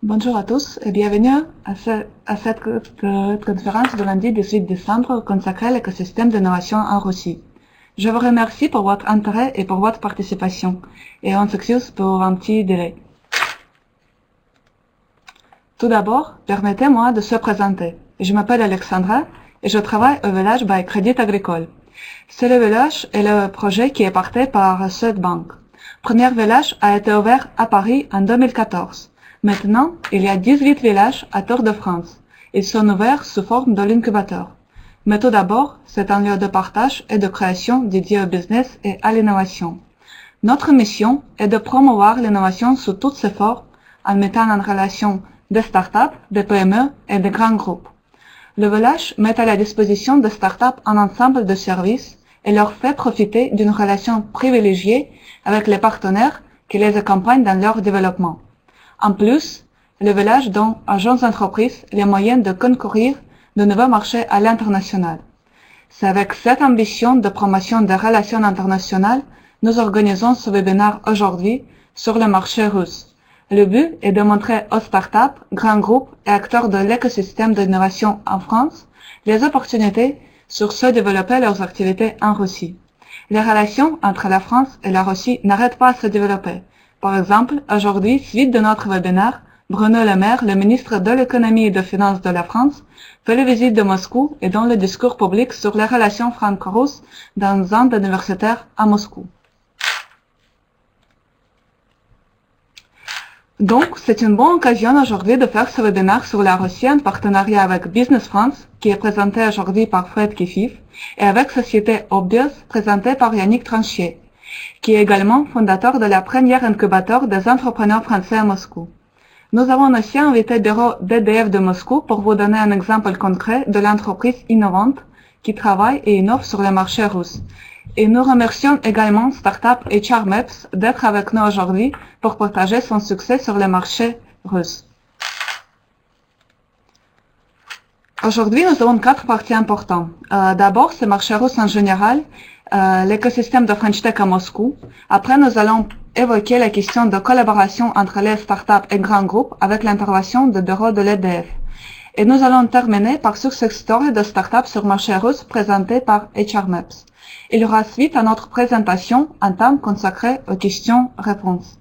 Bonjour à tous et bienvenue à cette conférence de lundi 18 décembre consacrée à l'écosystème d'innovation en Russie. Je vous remercie pour votre intérêt et pour votre participation et on s'excuse pour un petit délai. Tout d'abord, permettez-moi de se présenter. Je m'appelle Alexandra et je travaille au village by Crédit Agricole. C'est le village et le projet qui est porté par Swedbank. Premier village a été ouvert à Paris en 2014. Maintenant, il y a 18 villages à Tour de France. Ils sont ouverts sous forme de l'incubateur. Mais tout d'abord, c'est un lieu de partage et de création dédié au business et à l'innovation. Notre mission est de promouvoir l'innovation sous toutes ses formes en mettant en relation des startups, des PME et des grands groupes. Le village met à la disposition des startups un ensemble de services et leur fait profiter d'une relation privilégiée avec les partenaires qui les accompagnent dans leur développement. En plus, le village donne aux jeunes entreprises les moyens de concourir de nouveaux marchés à l'international. C'est avec cette ambition de promotion des relations internationales nous organisons ce webinaire aujourd'hui sur le marché russe. Le but est de montrer aux startups, grands groupes et acteurs de l'écosystème d'innovation en France les opportunités sur ce développer leurs activités en Russie. Les relations entre la France et la Russie n'arrêtent pas de se développer. Par exemple, aujourd'hui, suite de notre webinaire, Bruno Le Maire, le ministre de l'économie et des finances de la France, fait la visite de Moscou et donne le discours public sur les relations franco-russes dans un universitaire à Moscou. Donc, c'est une bonne occasion aujourd'hui de faire ce webinaire sur la Russie en partenariat avec Business France, qui est présenté aujourd'hui par Fouad Kefif, et avec Société Obvious, présentée par Yannick Tranchier, qui est également fondateur de la première incubateur des entrepreneurs français à Moscou. Nous avons aussi invité le bureau d'EDF de Moscou pour vous donner un exemple concret de l'entreprise innovante qui travaille et innove sur le marché russe. Et nous remercions également Startup HR Maps d'être avec nous aujourd'hui pour partager son succès sur le marché russe. Aujourd'hui, nous avons 4 parties importantes. D'abord, c'est le marché russe en général, l'écosystème de French Tech à Moscou. Après, nous allons évoquer la question de collaboration entre les startups et grands groupes avec l'intervention du bureau de l'EDF. Et nous allons terminer par success story de startups sur marché russe présentée par HR Maps. Il y aura suite à notre présentation un temps consacré aux questions-réponses.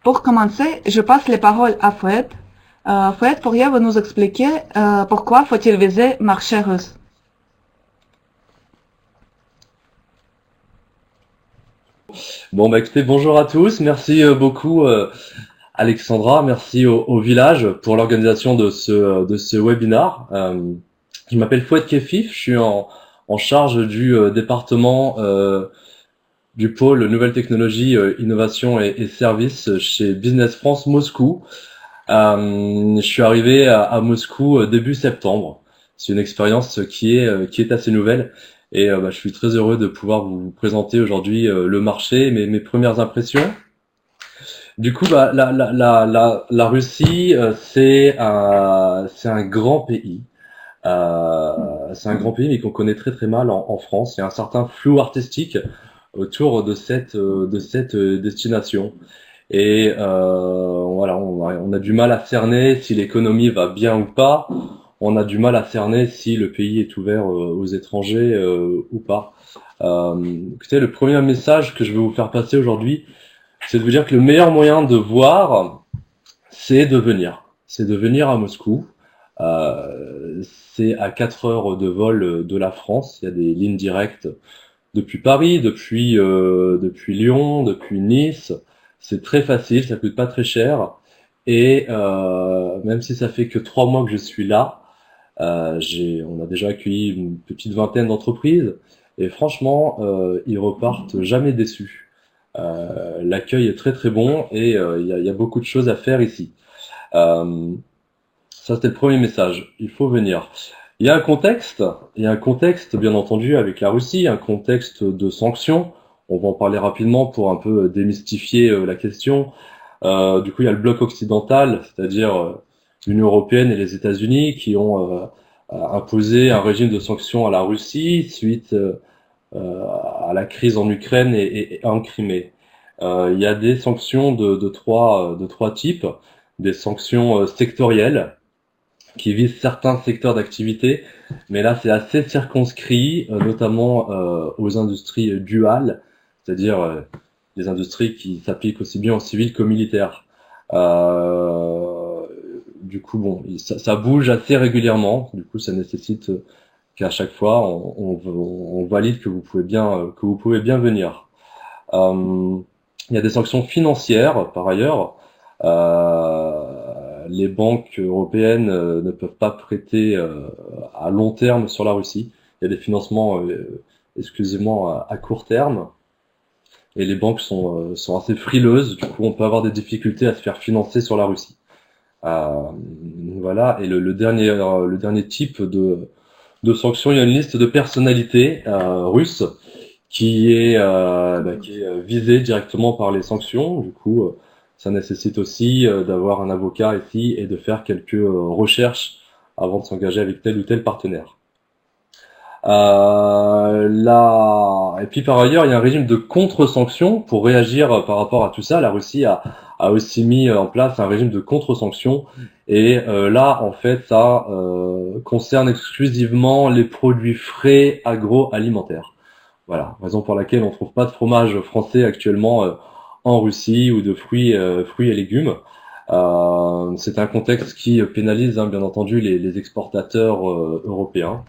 Pour commencer, je passe les paroles à Fouad. Fouad, pourriez-vous nous expliquer pourquoi faut-il viser marché russe? Bon, bah écoutez, bonjour à tous. Merci beaucoup Alexandra, merci au village pour l'organisation de ce webinar. Je m'appelle Fouad Kefif, je suis en charge du département du pôle Nouvelles Technologies, Innovation et Services chez Business France Moscou. Je suis arrivé à Moscou début septembre. C'est une expérience qui est assez nouvelle. Et je suis très heureux de pouvoir vous présenter aujourd'hui le marché, mes premières impressions. Du coup, la Russie, c'est un grand pays. C'est un grand pays, mais qu'on connaît très très mal en France. Il y a un certain flou artistique autour de cette destination. Et voilà, on a du mal à cerner si l'économie va bien ou pas. On a du mal à cerner si le pays est ouvert aux étrangers ou pas. Écoutez, le premier message que je vais vous faire passer aujourd'hui, c'est de vous dire que le meilleur moyen de voir, c'est de venir. C'est de venir à Moscou. C'est à 4 heures de vol de la France. Il y a des lignes directes depuis Paris, depuis Lyon, depuis Nice. C'est très facile, ça coûte pas très cher. Et même si ça fait que 3 mois que je suis là, on a déjà accueilli une petite vingtaine d'entreprises et franchement, ils repartent jamais déçus. L'accueil est très très bon et il y a beaucoup de choses à faire ici. Ça c'était le premier message. Il faut venir. Il y a un contexte bien entendu avec la Russie, un contexte de sanctions. On va en parler rapidement pour un peu démystifier la question. Du coup, il y a le bloc occidental, c'est-à-dire l'Union européenne et les États-Unis qui ont imposé un régime de sanctions à la Russie suite à la crise en Ukraine et en Crimée. Il y a des sanctions de trois types. Des sanctions sectorielles qui visent certains secteurs d'activité, mais là c'est assez circonscrit, notamment aux industries duales, c'est-à-dire les industries qui s'appliquent aussi bien aux civils qu'aux militaires. Du coup, bon, ça bouge assez régulièrement. Du coup, ça nécessite qu'à chaque fois, on valide que vous pouvez bien venir. Il y a des sanctions financières, par ailleurs. Les banques européennes ne peuvent pas prêter à long terme sur la Russie. Il y a des financements exclusivement à court terme. Et les banques sont assez frileuses. Du coup, on peut avoir des difficultés à se faire financer sur la Russie. Euh, voilà. Et le dernier type de sanctions, il y a une liste de personnalités russes qui est visée directement par les sanctions. Du coup, ça nécessite aussi d'avoir un avocat ici et de faire quelques recherches avant de s'engager avec tel ou tel partenaire. Et puis par ailleurs, il y a un régime de contre-sanctions pour réagir par rapport à tout ça. La Russie a aussi mis en place un régime de contre-sanctions. Et là, en fait, ça concerne exclusivement les produits frais agroalimentaires. Voilà, raison pour laquelle on trouve pas de fromage français actuellement en Russie ou de fruits et légumes. C'est un contexte qui pénalise, hein, bien entendu, les exportateurs européens.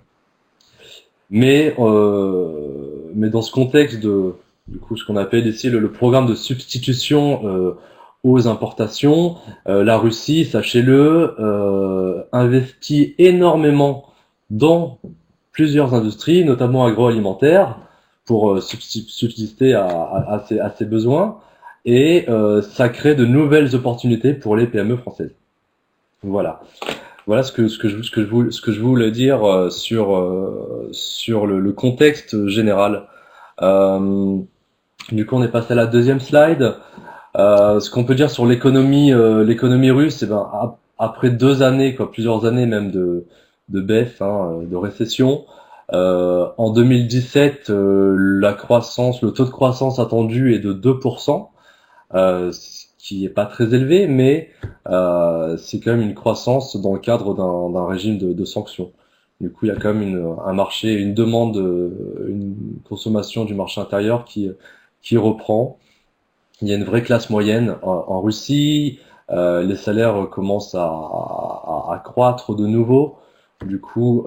Mais dans ce contexte du coup, ce qu'on appelle ici le programme de substitution aux importations, la Russie, sachez-le, investit énormément dans plusieurs industries, notamment agroalimentaires, pour subsister à ses besoins, et ça crée de nouvelles opportunités pour les PME françaises. Voilà. Voilà ce que je voulais dire sur le contexte général. Euh, du coup, on est passé à la deuxième slide. Ce qu'on peut dire sur l'économie russe, après 2 années, plusieurs années même de baisse, hein, de récession. En 2017, le taux de croissance attendu est de 2%, ce qui est pas très élevé, mais c'est quand même une croissance dans le cadre d'un régime de sanctions. Du coup, il y a quand même un marché, une demande, une consommation du marché intérieur qui reprend. Il y a une vraie classe moyenne en Russie. Les salaires commencent à croître de nouveau. Du coup,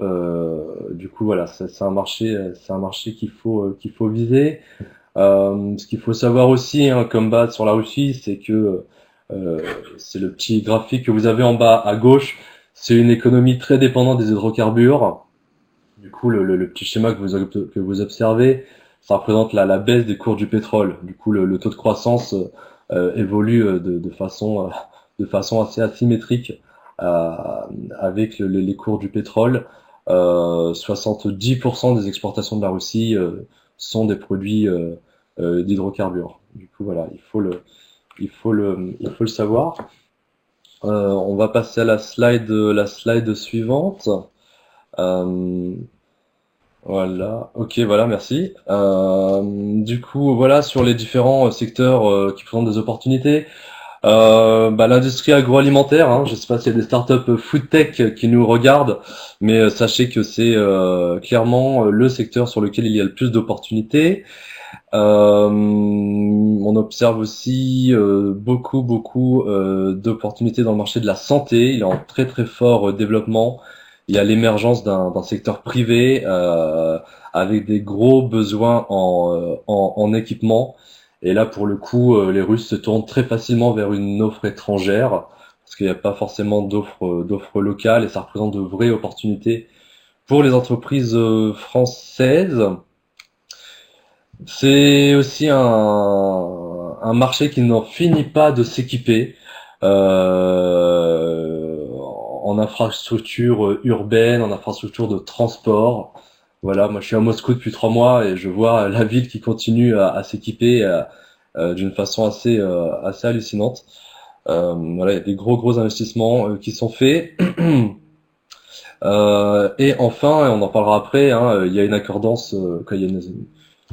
voilà, c'est un marché qu'il faut viser. Ce qu'il faut savoir aussi, hein, comme base sur la Russie, c'est que c'est le petit graphique que vous avez en bas à gauche. C'est une économie très dépendante des hydrocarbures. Du coup, le petit schéma que vous observez, ça représente la baisse des cours du pétrole. Du coup, le taux de croissance évolue de façon assez asymétrique euh, avec les cours du pétrole. 70% des exportations de la Russie sont des produits d'hydrocarbures. Du coup, voilà, il faut le savoir. On va passer à la slide suivante. Euh, voilà, ok, voilà, merci. Du coup, voilà, sur les différents secteurs qui présentent des opportunités. L'industrie agroalimentaire, hein, je sais pas s'il y a des startups food tech qui nous regardent, mais sachez que c'est clairement le secteur sur lequel il y a le plus d'opportunités. On observe aussi beaucoup d'opportunités dans le marché de la santé. Il est en très très fort développement. Il y a l'émergence d'un secteur privé avec des gros besoins en équipement. Et là, pour le coup, les Russes se tournent très facilement vers une offre étrangère parce qu'il n'y a pas forcément d'offres locales et ça représente de vraies opportunités pour les entreprises françaises. C'est aussi un marché qui n'en finit pas de s'équiper en infrastructure urbaine, en infrastructure de transport. Voilà, moi je suis à Moscou depuis 3 mois et je vois la ville qui continue à s'équiper d'une façon assez hallucinante. Voilà, il y a des gros investissements qui sont faits. Et enfin, et on en parlera après, hein, il y a une accordance, il y a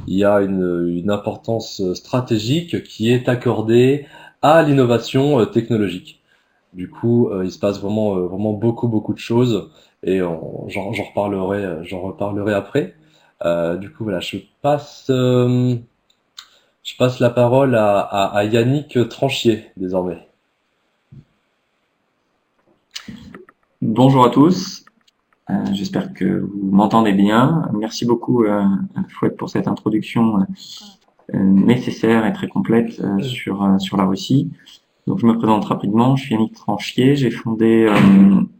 il y a une importance stratégique qui est accordée à l'innovation technologique. Du coup, il se passe vraiment beaucoup de choses et j'en reparlerai après. Du coup, voilà, je passe la parole à Yannick Tranchier désormais. Bonjour à tous, j'espère que vous m'entendez bien. Merci beaucoup Fouad pour cette introduction nécessaire et très complète sur la Russie. Donc je me présente rapidement, je suis Yannick Tranchier, j'ai fondé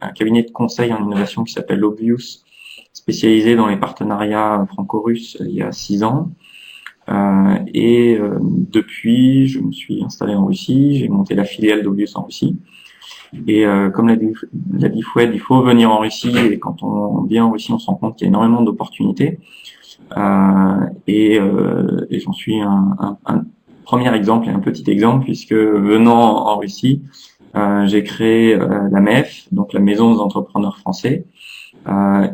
un cabinet de conseil en innovation qui s'appelle Obvious, spécialisé dans les partenariats franco-russes il y a 6 ans. Depuis, je me suis installé en Russie, j'ai monté la filiale d'Obvious en Russie. Et comme l'a dit Fouad, il faut venir en Russie et quand on vient en Russie, on se rend compte qu'il y a énormément d'opportunités. Et j'en suis un premier exemple et un petit exemple puisque venant en Russie, j'ai créé la MEF, donc la Maison des entrepreneurs français,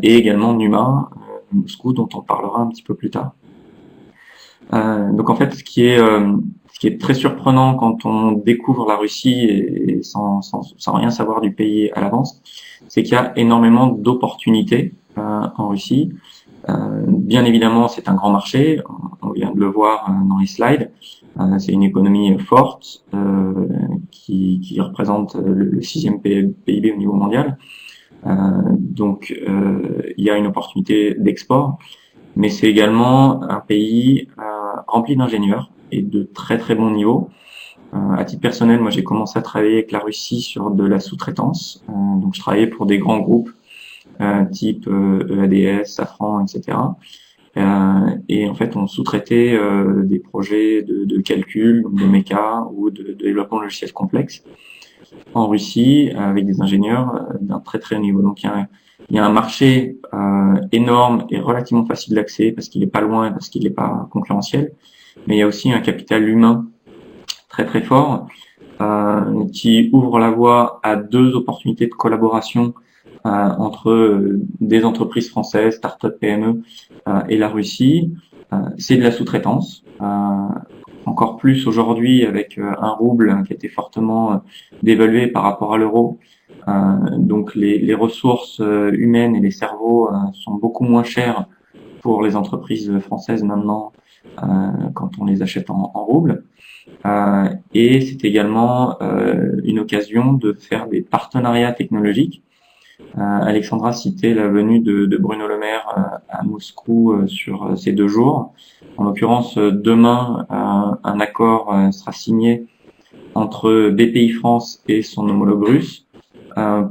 et également NUMA, Moscou, dont on parlera un petit peu plus tard. Donc en fait, ce qui est très surprenant quand on découvre la Russie et sans rien savoir du pays à l'avance, c'est qu'il y a énormément d'opportunités en Russie. Bien évidemment, c'est un grand marché, on vient de le voir dans les slides. C'est une économie forte qui représente le 6e PIB au niveau mondial. Donc il y a une opportunité d'export, mais c'est également un pays rempli d'ingénieurs et de très très bons niveaux. À titre personnel, moi j'ai commencé à travailler avec la Russie sur de la sous-traitance. Donc je travaillais pour des grands groupes type EADS, Safran, etc. Et en fait, on sous-traitait des projets de calcul, donc de méca ou de développement logiciel complexe en Russie avec des ingénieurs d'un très très haut niveau. Donc il y a un marché énorme et relativement facile d'accès parce qu'il n'est pas loin et parce qu'il n'est pas concurrentiel. Mais il y a aussi un capital humain très très fort qui ouvre la voie à 2 opportunités de collaboration entre des entreprises françaises, start-up PME et la Russie. C'est de la sous-traitance. Encore plus aujourd'hui avec un rouble qui a été fortement dévalué par rapport à l'euro. Donc les ressources humaines et les cerveaux sont beaucoup moins chers pour les entreprises françaises maintenant quand on les achète en rouble. Et c'est également une occasion de faire des partenariats technologiques. Alexandra citait la venue de Bruno Le Maire à Moscou sur ces 2 jours. En l'occurrence, demain, un accord sera signé entre BPI France et son homologue russe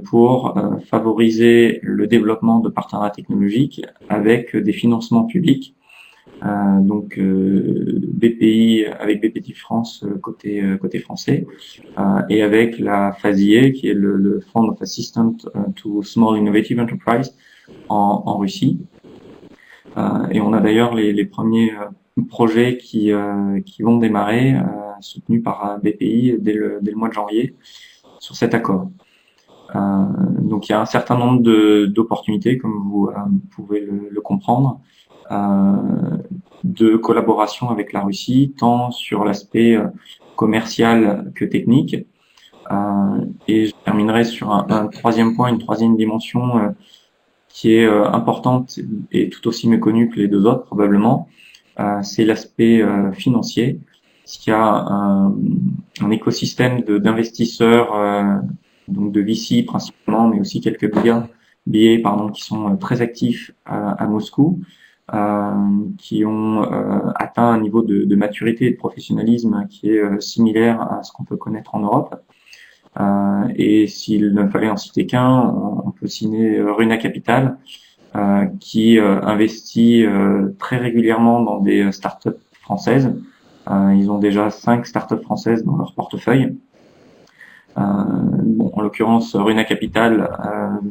pour favoriser le développement de partenariats technologiques avec des financements publics. Donc BPI avec BPI France côté français et avec la FASIE qui est le Fund of Assistance to Small Innovative Enterprise en Russie. Et on a d'ailleurs les premiers projets qui vont démarrer soutenus par BPI dès le mois de janvier sur cet accord. Donc il y a un certain nombre d'opportunités comme vous pouvez le comprendre. De collaboration avec la Russie, tant sur l'aspect commercial que technique. Et je terminerai sur un troisième point, une troisième dimension qui est importante et tout aussi méconnue que les 2 autres probablement. C'est l'aspect financier. Il y a un écosystème d'investisseurs, donc de VC principalement, mais aussi quelques billets qui sont très actifs à Moscou. Qui ont atteint un niveau de maturité et de professionnalisme qui est similaire à ce qu'on peut connaître en Europe. Et s'il ne fallait en citer qu'un, on peut citer Runa Capital, qui investit très régulièrement dans des startups françaises. Ils ont déjà 5 startups françaises dans leur portefeuille. En l'occurrence, Runa Capital,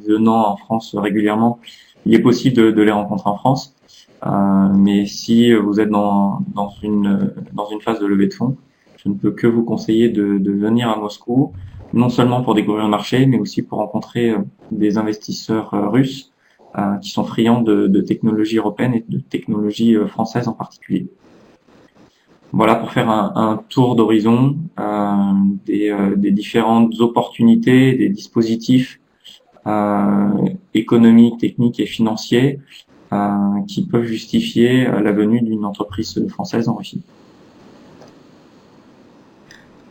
venant en France régulièrement, il est possible de les rencontrer en France. Mais si vous êtes dans une phase de levée de fonds, je ne peux que vous conseiller de venir à Moscou, non seulement pour découvrir le marché, mais aussi pour rencontrer des investisseurs russes qui sont friands de technologies européennes et de technologies françaises en particulier. Voilà pour faire un tour d'horizon des différentes opportunités, des dispositifs économiques, techniques et financiers qui peuvent justifier la venue d'une entreprise française en Russie.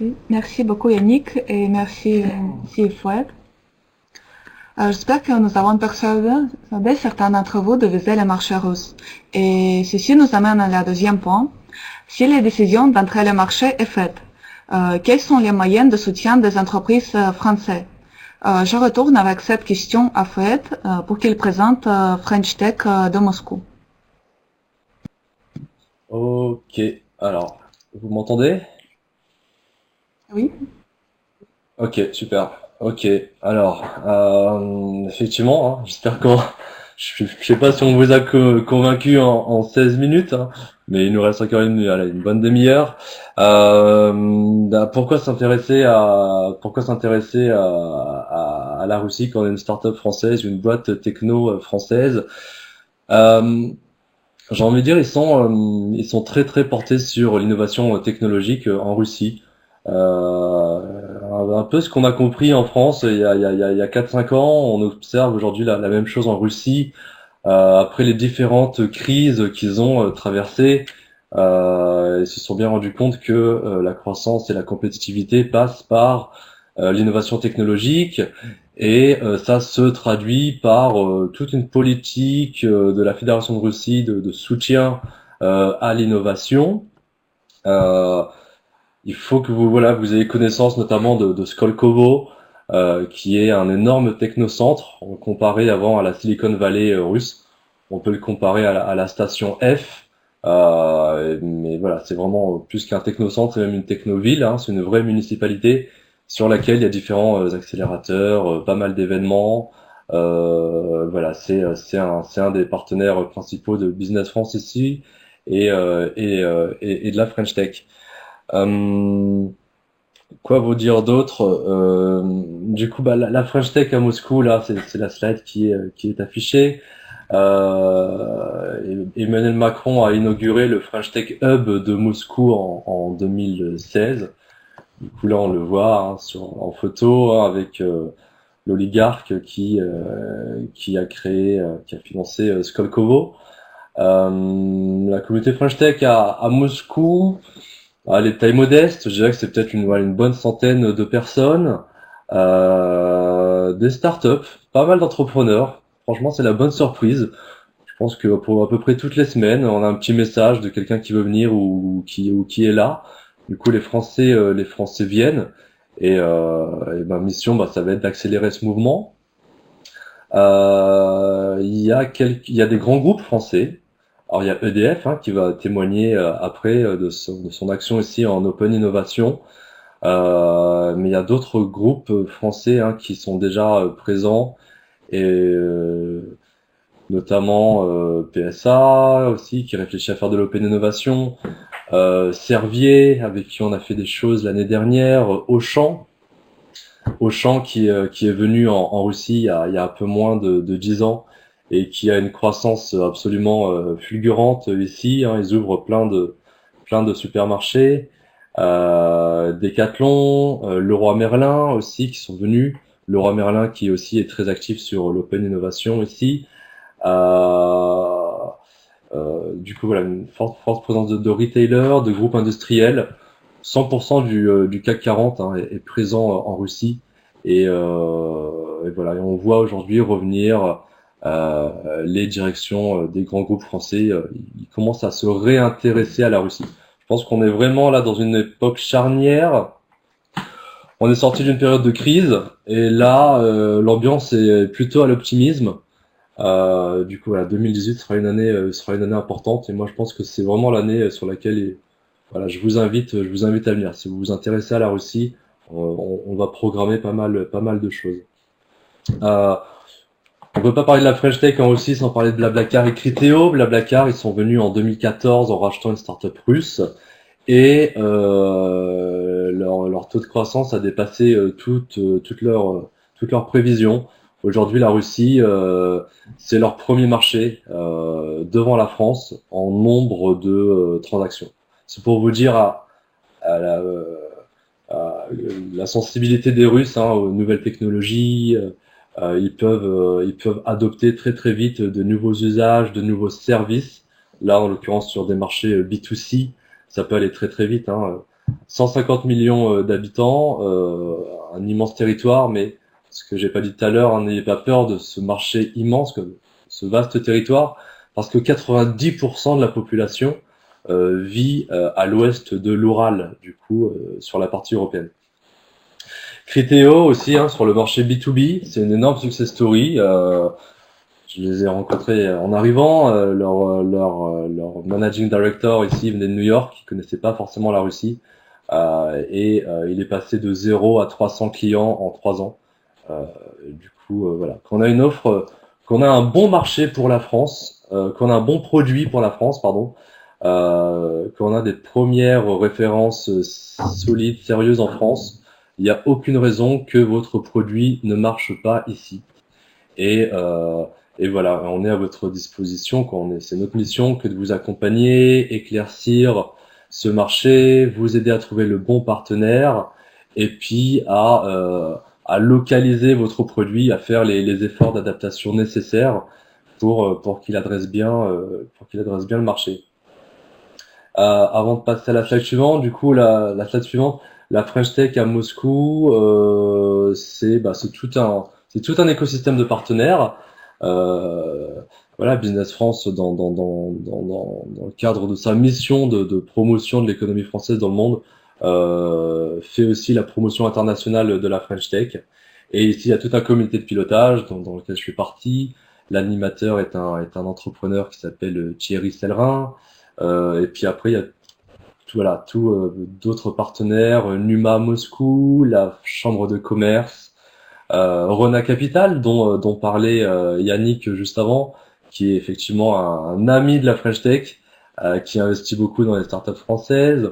Oui, merci beaucoup Yannick et merci Fouad. J'espère que nous avons persuadé certains d'entre vous de viser les marchés russes. Et ceci nous amène à la deuxième point. Si la décision d'entrer le marché est faite, quels sont les moyens de soutien des entreprises françaises? Je retourne avec cette question à Fouad pour qu'il présente French Tech de Moscou. Ok, alors, vous m'entendez? Oui. Ok, super. Ok, alors, effectivement, hein, j'espère qu'on... Je sais pas si on vous a convaincu en 16 minutes, hein, mais il nous reste encore une bonne demi-heure. Pourquoi s'intéresser à la Russie quand on est une start-up française, une boîte techno française? J'ai envie de dire, ils sont très très portés sur l'innovation technologique en Russie. Un peu ce qu'on a compris en France il y a 4-5 ans, on observe aujourd'hui la même chose en Russie. Après les différentes crises qu'ils ont traversées, ils se sont bien rendus compte que la croissance et la compétitivité passent par l'innovation technologique et ça se traduit par toute une politique de la Fédération de Russie de soutien à l'innovation. Il faut que vous ayez connaissance notamment de Skolkovo, qui est un énorme technocentre comparé avant à la Silicon Valley russe. On peut le comparer à la station F, mais voilà, c'est vraiment plus qu'un technocentre, c'est même une technoville, hein, c'est une vraie municipalité sur laquelle il y a différents accélérateurs, pas mal d'événements. Voilà, c'est un des partenaires principaux de Business France ici et de la French Tech. Quoi vous dire d'autre? Du coup, la French Tech à Moscou, là, c'est la slide qui est affichée. Emmanuel Macron a inauguré le French Tech Hub de Moscou en 2016. Du coup, là, on le voit hein, en photo hein, avec l'oligarque qui a financé Skolkovo. La communauté French Tech à Moscou. Les tailles modestes, je dirais que c'est peut-être une bonne centaine de personnes, des startups, pas mal d'entrepreneurs. Franchement, c'est la bonne surprise. Je pense que pour à peu près toutes les semaines, on a un petit message de quelqu'un qui veut venir ou qui est là. Du coup, les Français viennent et ma mission, ça va être d'accélérer ce mouvement. Il y a des grands groupes français. Alors il y a EDF hein, qui va témoigner après de son action ici en Open Innovation, mais il y a d'autres groupes français hein, qui sont déjà présents et notamment PSA aussi qui réfléchit à faire de l'Open Innovation, Servier avec qui on a fait des choses l'année dernière, Auchan qui est venu en Russie il y a un peu moins de 10 ans et qui a une croissance absolument fulgurante ici. Hein, ils ouvrent plein de supermarchés, Decathlon, Leroy Merlin aussi qui sont venus. Leroy Merlin qui aussi est très actif sur l'open innovation ici. Du coup voilà une forte présence de retailers, de groupes industriels. 100% du CAC 40 hein, est présent en Russie et voilà et on voit aujourd'hui revenir les directions des grands groupes français, ils commencent à se réintéresser à la Russie. Je pense qu'on est vraiment là dans une époque charnière. On est sorti d'une période de crise et là l'ambiance est plutôt à l'optimisme. Du coup voilà 2018 sera une année importante et moi je pense que c'est vraiment l'année sur laquelle voilà, je vous invite à venir. Si vous vous intéressez à la Russie, on va programmer pas mal de choses. On peut pas parler de la French Tech en Russie sans parler de Blablacar et Criteo. Blablacar, ils sont venus en 2014 en rachetant une startup russe et leur taux de croissance a dépassé toutes leurs prévisions. Aujourd'hui, la Russie, c'est leur premier marché devant la France en nombre de transactions. C'est pour vous dire à à la sensibilité des Russes aux nouvelles technologies. Ils peuvent adopter très très vite de nouveaux usages, de nouveaux services. Là, en l'occurrence, sur des marchés B2C, ça peut aller très très vite. 150 millions d'habitants, un immense territoire, mais ce que j'ai pas dit tout à l'heure, n'ayez pas peur de ce marché immense, ce vaste territoire, parce que 90% de la population vit à l'ouest de l'Oural, du coup, sur la partie européenne. Criteo aussi, sur le marché B2B, c'est une énorme success story. Je les ai rencontrés en arrivant. Leur managing director ici venait de New York, il connaissait pas forcément la Russie, et il est passé de 0 à 300 clients en 3 ans. Du coup, voilà. Quand on a une offre, qu'on a un bon marché pour la France, qu'on a un bon produit pour la France, pardon, qu'on a des premières références solides, sérieuses en France, il n'y a aucune raison que votre produit ne marche pas ici. Et voilà, on est à votre disposition. C'est notre mission que de vous accompagner, éclaircir ce marché, vous aider à trouver le bon partenaire, et puis à localiser votre produit, à faire les efforts d'adaptation nécessaires pour qu'il adresse bien le marché. Avant de passer à la slide suivante, du coup la slide suivante, la French Tech à Moscou, c'est tout un écosystème de partenaires. Voilà, Business France dans le cadre de sa mission de promotion de l'économie française dans le monde, fait aussi la promotion internationale de la French Tech. Et ici, il y a toute un comité de pilotage dans lequel je fais partie. L'animateur est un entrepreneur qui s'appelle Thierry Sellerin. Et puis après, il y a d'autres partenaires, Numa Moscou, la Chambre de commerce, Rona Capital, dont parlait Yannick juste avant, qui est effectivement un ami de la French Tech, qui investit beaucoup dans les startups françaises.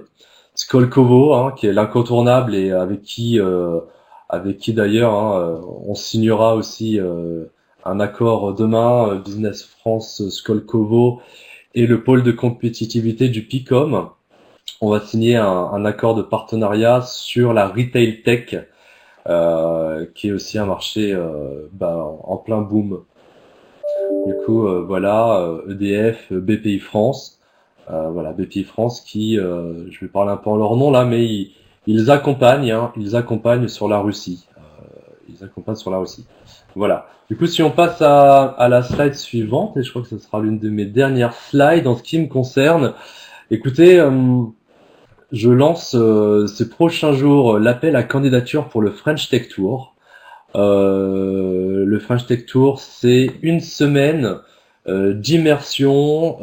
Skolkovo, qui est l'incontournable et avec qui d'ailleurs on signera aussi un accord demain, Business France, Skolkovo et le pôle de compétitivité du PICOM. On va signer un accord de partenariat sur la retail tech, qui est aussi un marché en plein boom. Du coup, voilà, EDF, BPI France, voilà, BPI France qui, je vais parler un peu en leur nom là, mais ils accompagnent sur la Russie. Ils accompagnent sur la Russie. Voilà. Du coup, si on passe à la slide suivante, et je crois que ce sera l'une de mes dernières slides en ce qui me concerne. Écoutez, je lance ces prochains jours l'appel à candidature pour le French Tech Tour. Le French Tech Tour, c'est une semaine d'immersion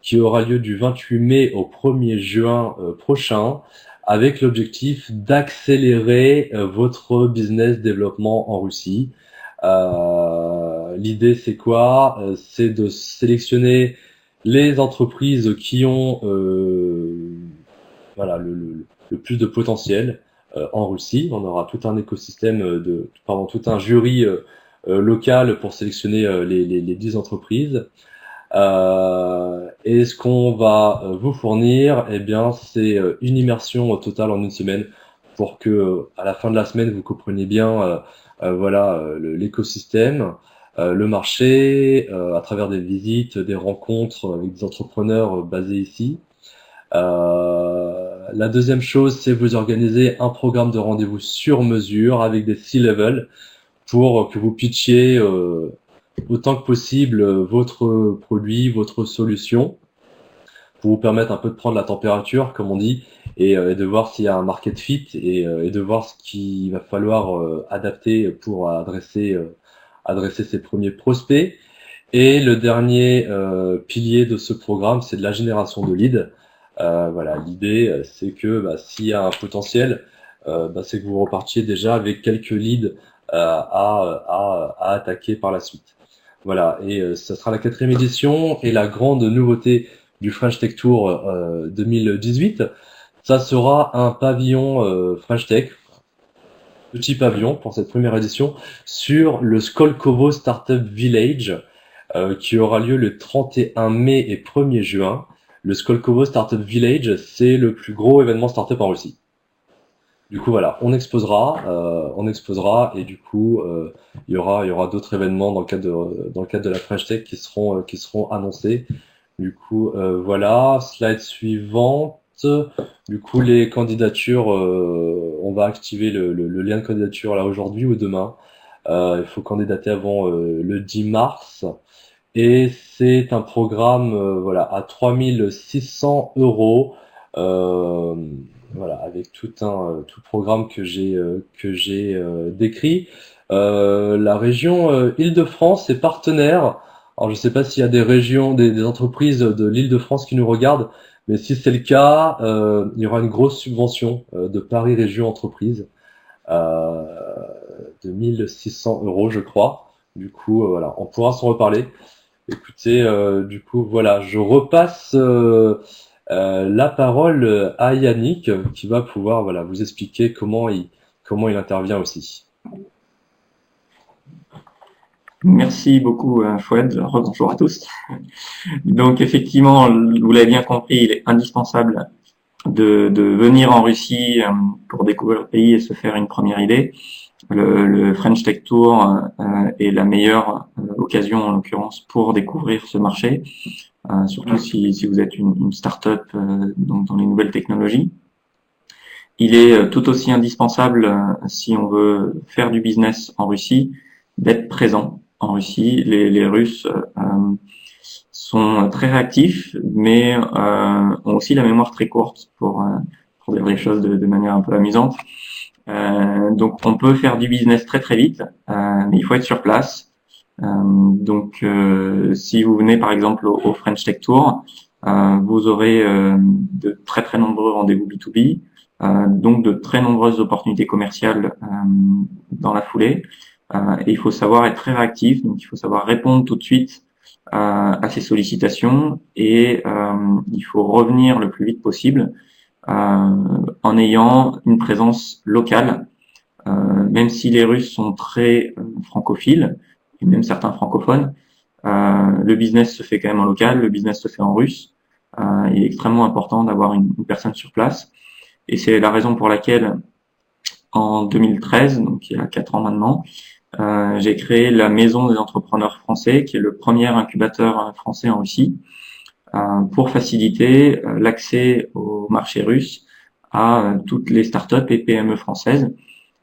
qui aura lieu du 28 mai au 1er juin prochain, avec l'objectif d'accélérer votre business développement en Russie. L'idée, c'est quoi? C'est de sélectionner les entreprises qui ont le plus de potentiel en Russie. On aura tout un écosystème tout un jury local pour sélectionner les 10 entreprises. Et ce qu'on va vous fournir, c'est une immersion totale en une semaine pour que à la fin de la semaine vous compreniez bien l'écosystème, le marché, à travers des visites, des rencontres avec des entrepreneurs basés ici. La deuxième chose, c'est vous organiser un programme de rendez-vous sur mesure avec des C-level pour que vous pitchiez autant que possible votre produit, votre solution, pour vous permettre un peu de prendre la température, comme on dit, et de voir s'il y a un market fit et de voir ce qu'il va falloir adapter pour adresser ses premiers prospects. Et le dernier pilier de ce programme, c'est de la génération de leads. L'idée, c'est que s'il y a un potentiel, c'est que vous repartiez déjà avec quelques leads à attaquer par la suite. Voilà, et ça sera la 4e édition, et la grande nouveauté du French Tech Tour 2018, ça sera un pavillon French Tech. petit pavillon pour cette première édition sur le Skolkovo Startup Village qui aura lieu le 31 mai et 1er juin. Le Skolkovo Startup Village, c'est le plus gros événement startup en Russie. Du coup, voilà, on exposera, et du coup, il y aura d'autres événements dans le cadre de la French Tech qui seront annoncés. Du coup, voilà, slide suivante. Du coup, les candidatures, on va activer le lien de candidature là aujourd'hui ou demain. Il faut candidater avant le 10 mars. Et c'est un programme voilà, à 3600 €. Euh, voilà, avec tout programme que j'ai décrit. La région Île-de-France est partenaire. Alors je sais pas s'il y a des régions, des entreprises de l'Île-de-France qui nous regardent, mais si c'est le cas, il y aura une grosse subvention de Paris Région Entreprise euh, de 1600 € je crois. Du coup, voilà, on pourra s'en reparler. Écoutez, du coup, voilà, je repasse la parole à Yannick qui va pouvoir voilà, vous expliquer comment il intervient aussi. Merci beaucoup, Fouad. Bonjour à tous. Donc, effectivement, vous l'avez bien compris, il est indispensable de venir en Russie pour découvrir le pays et se faire une première idée. Le French Tech Tour est la meilleure occasion, en l'occurrence, pour découvrir ce marché, surtout si vous êtes une start-up donc dans les nouvelles technologies. Il est tout aussi indispensable, si on veut faire du business en Russie, d'être présent en Russie. Les Russes sont très réactifs, mais ont aussi la mémoire très courte pour dire les choses de manière un peu amusante. Donc on peut faire du business très très vite, mais il faut être sur place. Donc si vous venez par exemple au French Tech Tour, vous aurez de très très nombreux rendez-vous B2B, donc de très nombreuses opportunités commerciales dans la foulée. Et il faut savoir être très réactif, donc il faut savoir répondre tout de suite à ces sollicitations et il faut revenir le plus vite possible en ayant une présence locale. Même si les Russes sont très francophiles, et même certains francophones, le business se fait quand même en local, le business se fait en russe. Il est extrêmement important d'avoir une personne sur place. Et c'est la raison pour laquelle, en 2013, donc il y a 4 ans maintenant, j'ai créé la Maison des entrepreneurs français, qui est le premier incubateur français en Russie, pour faciliter l'accès au marché russe à toutes les startups et PME françaises.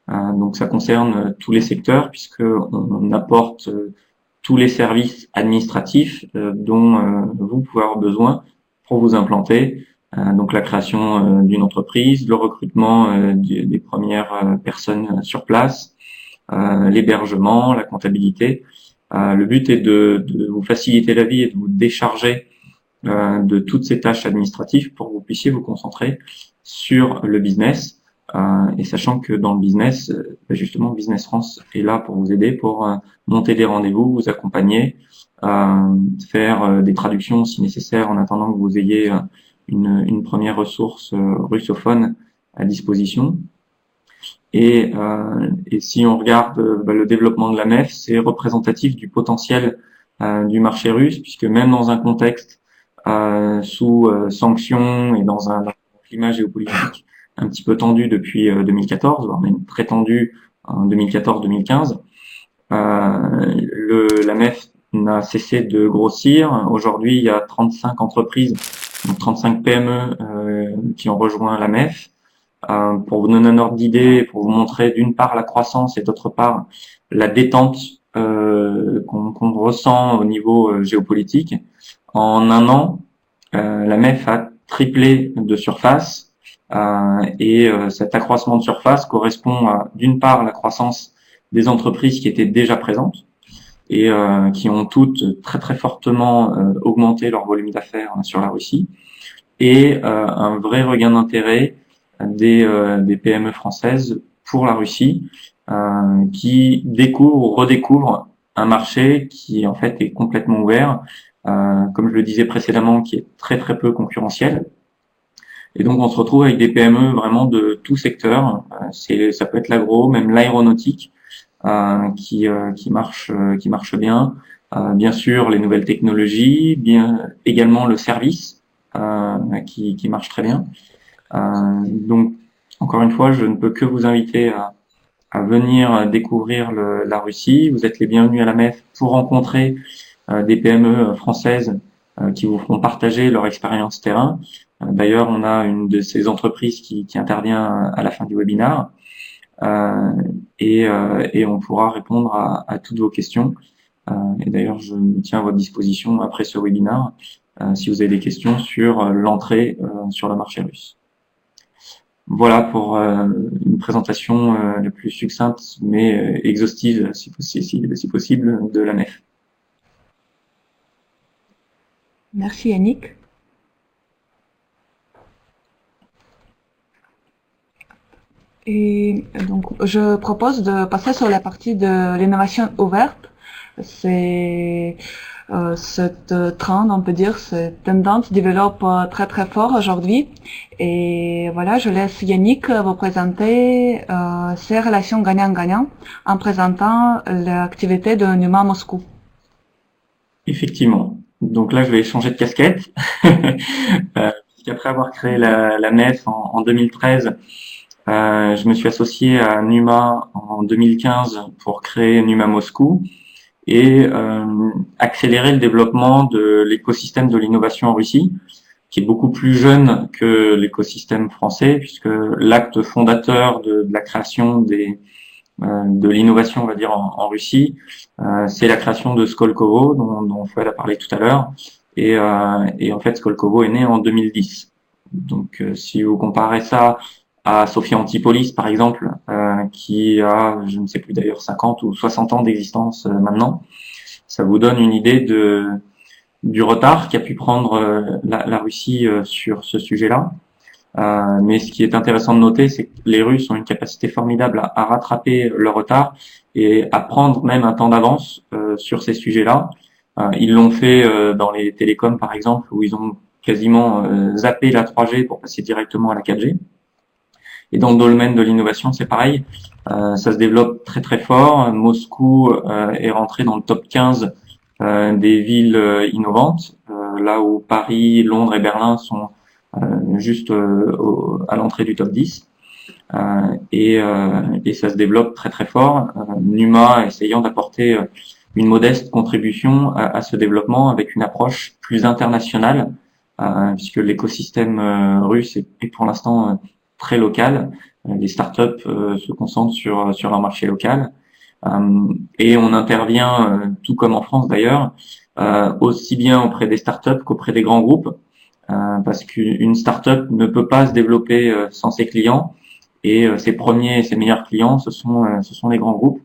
Donc ça concerne tous les secteurs puisque on apporte tous les services administratifs dont vous pouvez avoir besoin pour vous implanter. Donc la création d'une entreprise, le recrutement des premières personnes sur place, l'hébergement, la comptabilité. Le but est de vous faciliter la vie et de vous décharger de toutes ces tâches administratives pour que vous puissiez vous concentrer sur le business. Et sachant que dans le business, justement, Business France est là pour vous aider, pour monter des rendez-vous, vous accompagner, faire des traductions si nécessaire en attendant que vous ayez une première ressource russophone à disposition. Et si on regarde le développement de la MEF, c'est représentatif du potentiel du marché russe, puisque même dans un contexte sous sanctions et dans un climat géopolitique un petit peu tendu depuis 2014, voire même très tendu en 2014-2015, la MEF n'a cessé de grossir. Aujourd'hui, il y a 35 entreprises, donc 35 PME qui ont rejoint la MEF. Pour vous donner un ordre d'idée, pour vous montrer d'une part la croissance et d'autre part la détente qu'on ressent au niveau géopolitique, en un an, la MEF a triplé de surface et cet accroissement de surface correspond à d'une part la croissance des entreprises qui étaient déjà présentes et qui ont toutes très très fortement augmenté leur volume d'affaires sur la Russie et un vrai regain d'intérêt des PME françaises pour la Russie qui découvrent ou redécouvrent un marché qui en fait est complètement ouvert, comme je le disais précédemment, qui est très très peu concurrentiel Et donc on se retrouve avec des PME vraiment de tout secteur. Ça peut être l'agro, même l'aéronautique, qui marche bien. Bien sûr, les nouvelles technologies, bien également le service qui marche très bien. Donc, encore une fois, je ne peux que vous inviter à venir découvrir la Russie. Vous êtes les bienvenus à la MEF pour rencontrer des PME françaises qui vous feront partager leur expérience terrain. D'ailleurs, on a une de ces entreprises qui intervient à la fin du webinaire et on pourra répondre à toutes vos questions. Et d'ailleurs, je me tiens à votre disposition après ce webinaire si vous avez des questions sur l'entrée sur le marché russe. Voilà pour une présentation la plus succincte mais exhaustive, si possible, de la MEF. Merci Yannick. Et donc, je propose de passer sur la partie de l'innovation ouverte. C'est cette trend, on peut dire, cette tendance développe très très fort aujourd'hui. Et voilà, je laisse Yannick vous présenter ces relations gagnant-gagnant en présentant l'activité de Numa Moscou. Effectivement. Donc là, je vais changer de casquette. Puisqu'après avoir créé la MEF en 2013, je me suis associé à Numa en 2015 pour créer Numa Moscou et accélérer le développement de l'écosystème de l'innovation en Russie, qui est beaucoup plus jeune que l'écosystème français, puisque l'acte fondateur de la création de l'innovation, on va dire, en Russie, c'est la création de Skolkovo, dont Fouad a parlé tout à l'heure. Et en fait, Skolkovo est né en 2010. Donc, si vous comparez ça à Sophia Antipolis, par exemple, qui a, je ne sais plus d'ailleurs, 50 ou 60 ans d'existence maintenant, ça vous donne une idée du retard qu'a pu prendre la Russie sur ce sujet-là. Mais ce qui est intéressant de noter, c'est que les Russes ont une capacité formidable à rattraper leur retard et à prendre même un temps d'avance sur ces sujets-là. Ils l'ont fait dans les télécoms, par exemple, où ils ont quasiment zappé la 3G pour passer directement à la 4G. Et dans le domaine de l'innovation, c'est pareil. Ça se développe très très fort. Moscou est rentré dans le top 15 des villes innovantes, là où Paris, Londres et Berlin sont juste à l'entrée du top 10. Et ça se développe très très fort. Numa essayant d'apporter une modeste contribution à ce développement avec une approche plus internationale, puisque l'écosystème russe est pour l'instant très local. Les startups se concentrent sur leur marché local. Et on intervient, tout comme en France d'ailleurs, aussi bien auprès des startups qu'auprès des grands groupes, parce qu'une startup ne peut pas se développer sans ses clients, et ses premiers et ses meilleurs clients, ce sont les grands groupes.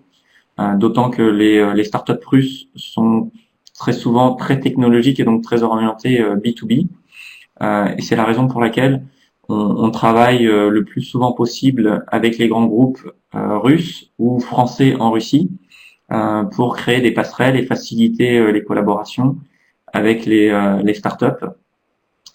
D'autant que les startups russes sont très souvent très technologiques et donc très orientées B2B. Et c'est la raison pour laquelle on travaille le plus souvent possible avec les grands groupes russes ou français en Russie pour créer des passerelles et faciliter les collaborations avec les startups.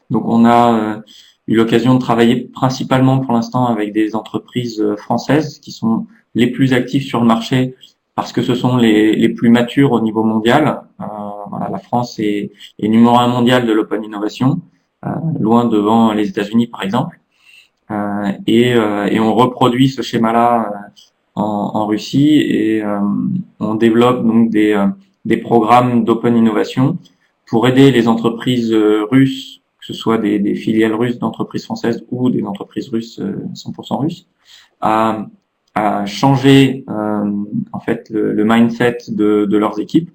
Donc on a eu l'occasion de travailler principalement pour l'instant avec des entreprises françaises qui sont les plus actives sur le marché parce que ce sont les plus matures au niveau mondial. Voilà, la France est numéro 1 mondial de l'open innovation, loin devant les États-Unis par exemple. Et on reproduit ce schéma-là en Russie et on développe donc des programmes d'open innovation pour aider les entreprises russes, que ce soit des filiales russes d'entreprises françaises ou des entreprises russes 100% russes, à changer en fait le mindset de leurs équipes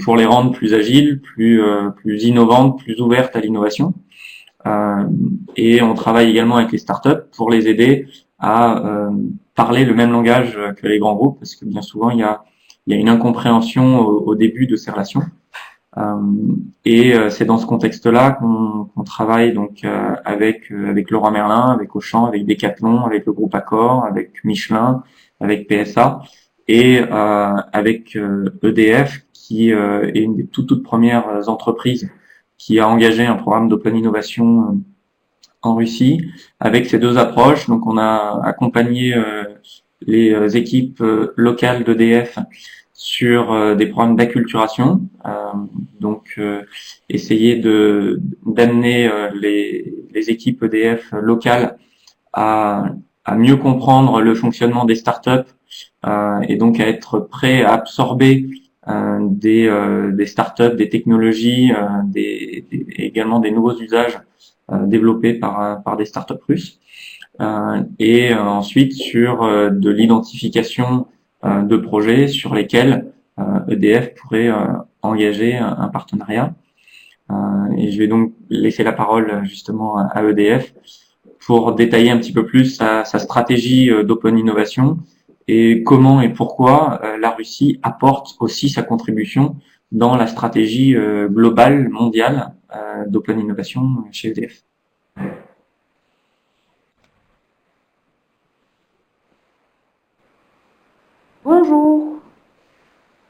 pour les rendre plus agiles, plus innovantes, plus ouvertes à l'innovation. Et on travaille également avec les startups pour les aider à parler le même langage que les grands groupes, parce que bien souvent il y a une incompréhension au début de ces relations. Et c'est dans ce contexte-là qu'on travaille donc avec Leroy Merlin, avec Auchan, avec Decathlon, avec le groupe Accor, avec Michelin, avec PSA et avec EDF qui est une des toutes premières entreprises qui a engagé un programme d'open innovation en Russie avec ces deux approches. Donc, on a accompagné les équipes locales d'EDF sur des programmes d'acculturation, donc essayer d'amener les équipes EDF locales à mieux comprendre le fonctionnement des startups et donc à être prêt à absorber des startups, des technologies, également des nouveaux usages développés par des startups russes. Et ensuite sur de l'identification de projets sur lesquels EDF pourrait engager un partenariat. Et je vais donc laisser la parole justement à EDF pour détailler un petit peu plus sa stratégie d'open innovation et comment et pourquoi la Russie apporte aussi sa contribution dans la stratégie globale, mondiale d'open innovation chez EDF. Bonjour,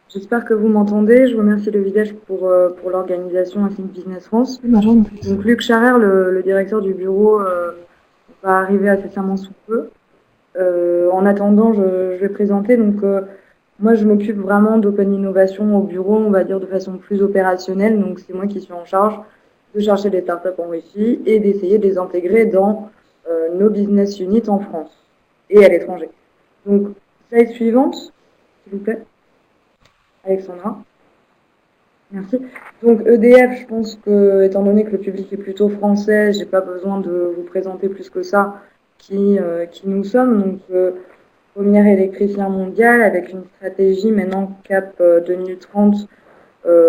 j'espère que vous m'entendez. Je remercie le Village pour l'organisation à Think Business France. Bonjour. Donc Luc Charrer, le directeur du bureau, va arriver incessamment sous peu. En attendant, je vais présenter. Donc moi, je m'occupe vraiment d'open innovation au bureau, on va dire de façon plus opérationnelle. Donc c'est moi qui suis en charge de chercher des startups en Russie et d'essayer de les intégrer dans nos business units en France et à l'étranger. Donc slide suivante, s'il vous plaît. Alexandra. Merci. Donc EDF, je pense que, étant donné que le public est plutôt français, j'ai pas besoin de vous présenter plus que ça qui nous sommes. Donc premier électricien mondial avec une stratégie maintenant cap 2030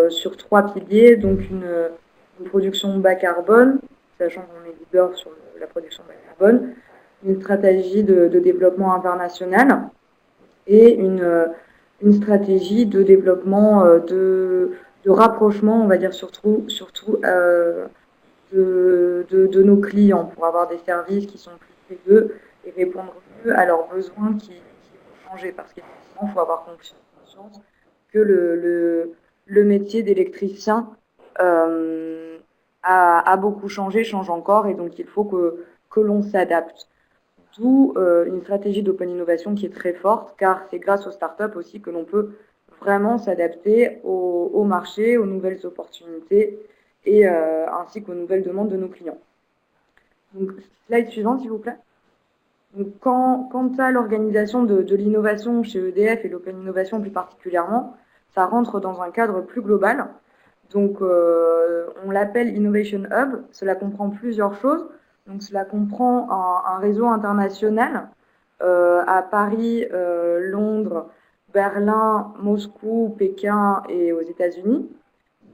sur 3 piliers. Donc une production bas carbone, sachant qu'on est leader sur la production bas carbone, une stratégie de développement international et une stratégie de développement de rapprochement, on va dire surtout de nos clients pour avoir des services qui sont plus près d'eux et répondre mieux à leurs besoins qui vont changer. Parce qu'effectivement, il faut avoir conscience que le métier d'électricien a beaucoup changé, change encore, et donc il faut que l'on s'adapte. D'où une stratégie d'open innovation qui est très forte, car c'est grâce aux startups aussi que l'on peut vraiment s'adapter au marché, aux nouvelles opportunités et ainsi qu'aux nouvelles demandes de nos clients. Donc, slide suivante, s'il vous plaît. Donc, quant à l'organisation de l'innovation chez EDF et l'open innovation plus particulièrement, ça rentre dans un cadre plus global. Donc, on l'appelle Innovation Hub. Cela comprend plusieurs choses. Donc, cela comprend un réseau international à Paris, Londres, Berlin, Moscou, Pékin et aux États-Unis.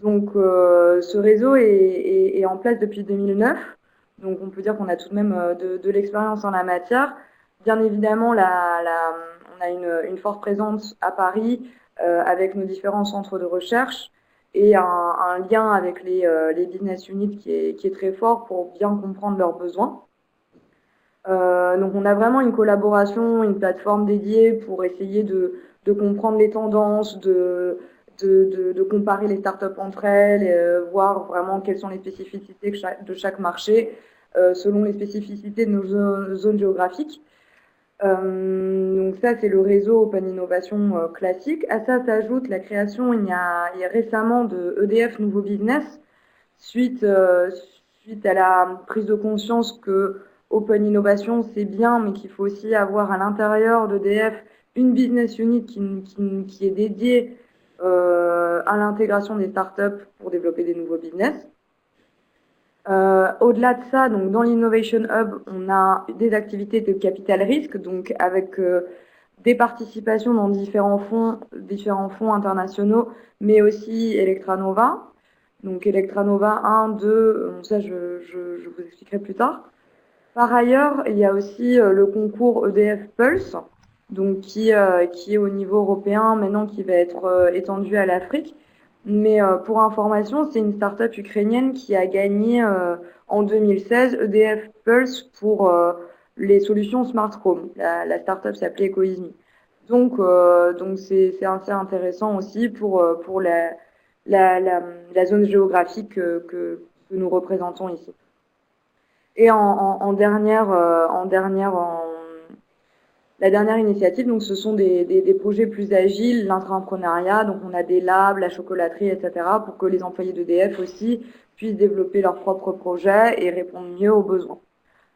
Donc, ce réseau est en place depuis 2009. Donc, on peut dire qu'on a tout de même de l'expérience en la matière. Bien évidemment, on a une forte présence à Paris avec nos différents centres de recherche et un lien avec les business units qui est très fort pour bien comprendre leurs besoins. Donc on a vraiment une collaboration, une plateforme dédiée pour essayer de comprendre les tendances, de comparer les startups entre elles, voir vraiment quelles sont les spécificités de chaque marché selon les spécificités de nos zones géographiques. Donc ça, c'est le réseau Open Innovation classique. À ça s'ajoute la création, il y a récemment de EDF Nouveau Business, suite à la prise de conscience que Open Innovation, c'est bien, mais qu'il faut aussi avoir à l'intérieur d'EDF une business unit qui est dédiée à l'intégration des startups pour développer des nouveaux business. Au-delà de ça, donc dans l'Innovation Hub, on a des activités de capital risque, donc avec des participations dans différents fonds internationaux, mais aussi Electranova. Donc Electranova 1, 2, ça je vous expliquerai plus tard. Par ailleurs, il y a aussi le concours EDF Pulse, donc qui est au niveau européen maintenant, qui va être étendu à l'Afrique. Mais pour information, c'est une start-up ukrainienne qui a gagné en 2016 EDF Pulse pour les solutions Smart Home. La start-up s'appelait Ecoismi. Donc c'est assez intéressant aussi pour la zone géographique que nous représentons ici. Et la dernière initiative, donc ce sont des projets plus agiles, l'intrapreneuriat, donc on a des labs, la chocolaterie, etc., pour que les employés d'EDF aussi puissent développer leurs propres projets et répondre mieux aux besoins.